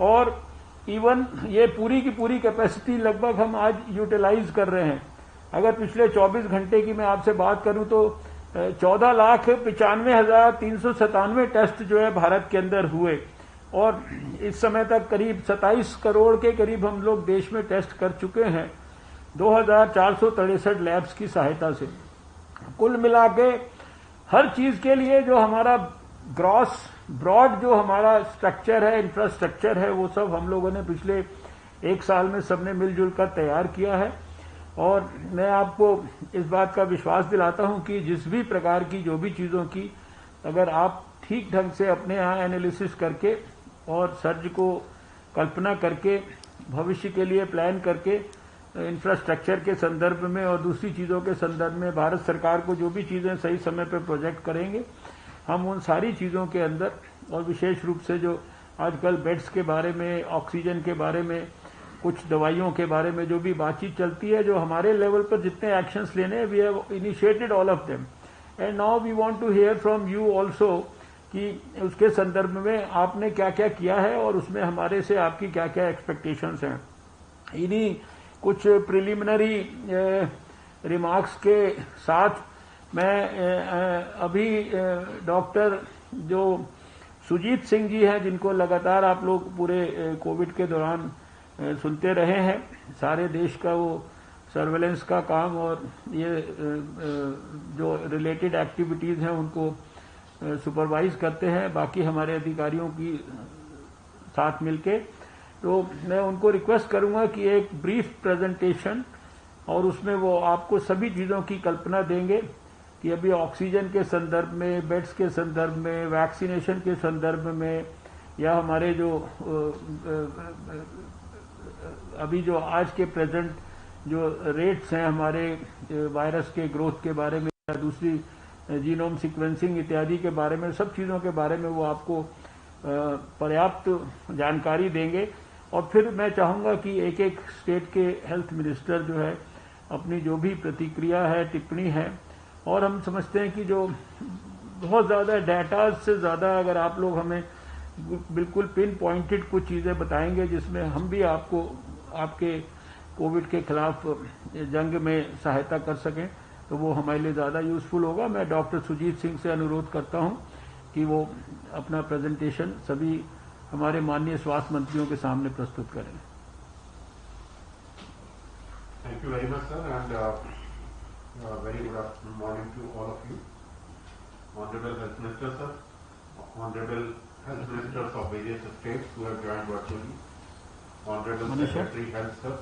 Speaker 10: और इवन ये पूरी की पूरी कैपेसिटी लगभग हम आज यूटिलाइज कर रहे हैं। अगर पिछले 24 घंटे की मैं आपसे बात करूं तो 14,95,397 टेस्ट जो है भारत के अंदर हुए और इस समय तक करीब 27 करोड़ के करीब हम लोग देश में टेस्ट कर चुके हैं 2463 लैब्स की सहायता से। कुल मिला के हर चीज के लिए जो हमारा ग्रॉस ब्रॉड जो हमारा स्ट्रक्चर है, इंफ्रास्ट्रक्चर है, वो सब हम लोगों ने पिछले 1 साल में सबने मिलजुल कर तैयार किया है। और मैं आपको इस बात का विश्वास दिलाता हूं कि जिस भी प्रकार की जो भी चीजों की अगर आप ठीक ढंग से अपने यहाँ एनालिसिस करके और सर्ज को कल्पना करके भविष्य के लिए प्लान करके इंफ्रास्ट्रक्चर के संदर्भ में और दूसरी चीजों के संदर्भ में भारत सरकार को जो भी चीजें सही समय पर प्रोजेक्ट करेंगे, हम उन सारी चीजों के अंदर और विशेष रूप से जो आजकल बेड्स के बारे में, ऑक्सीजन के बारे में, कुछ दवाइयों के बारे में जो भी बातचीत चलती है, जो हमारे लेवल पर जितने एक्शंस लेने हैं, we have initiated all of them and now we want to hear from you also कि उसके संदर्भ में आपने क्या क्या किया है और उसमें हमारे से आपकी क्या क्या एक्सपेक्टेशंस हैं। इन्हीं कुछ प्रिलिमिनरी रिमार्क्स के साथ मैं अभी डॉक्टर जो सुजीत सिंह जी हैं, जिनको लगातार आप लोग पूरे कोविड के दौरान सुनते रहे हैं, सारे देश का वो सर्वेलेंस का काम और ये जो रिलेटेड एक्टिविटीज हैं उनको सुपरवाइज करते हैं बाकी हमारे अधिकारियों की साथ मिलके। तो मैं उनको रिक्वेस्ट करूंगा कि एक ब्रीफ प्रेजेंटेशन और उसमें वो आपको सभी चीजों की कल्पना देंगे कि अभी ऑक्सीजन के संदर्भ में, बेड्स के संदर्भ में, वैक्सीनेशन के संदर्भ में, या हमारे जो अभी जो आज के प्रेजेंट जो रेट्स हैं हमारे वायरस के ग्रोथ के बारे में, या दूसरी जीनोम सीक्वेंसिंग इत्यादि के बारे में, सब चीजों के बारे में वो आपको पर्याप्त जानकारी देंगे। और फिर मैं चाहूंगा कि एक एक स्टेट के हेल्थ मिनिस्टर जो है अपनी जो भी प्रतिक्रिया है, टिप्पणी है, और हम समझते हैं कि जो बहुत ज्यादा डाटा से ज्यादा अगर आप लोग हमें बिल्कुल पिन पॉइंटेड कुछ चीजें बताएंगे जिसमें हम भी आपको आपके कोविड के खिलाफ जंग में सहायता कर सकें, तो वो हमारे लिए ज्यादा यूजफुल होगा। मैं डॉक्टर सुजीत सिंह से अनुरोध करता हूं कि वो अपना प्रेजेंटेशन सभी हमारे माननीय स्वास्थ्य मंत्रियों के सामने प्रस्तुत करें।
Speaker 11: Thank you very much, sir, and very good morning to all of you. Honorable Health Minister, sir, Honorable Health Ministers of various states who have joined virtually, Honorable Secretary Health, sir,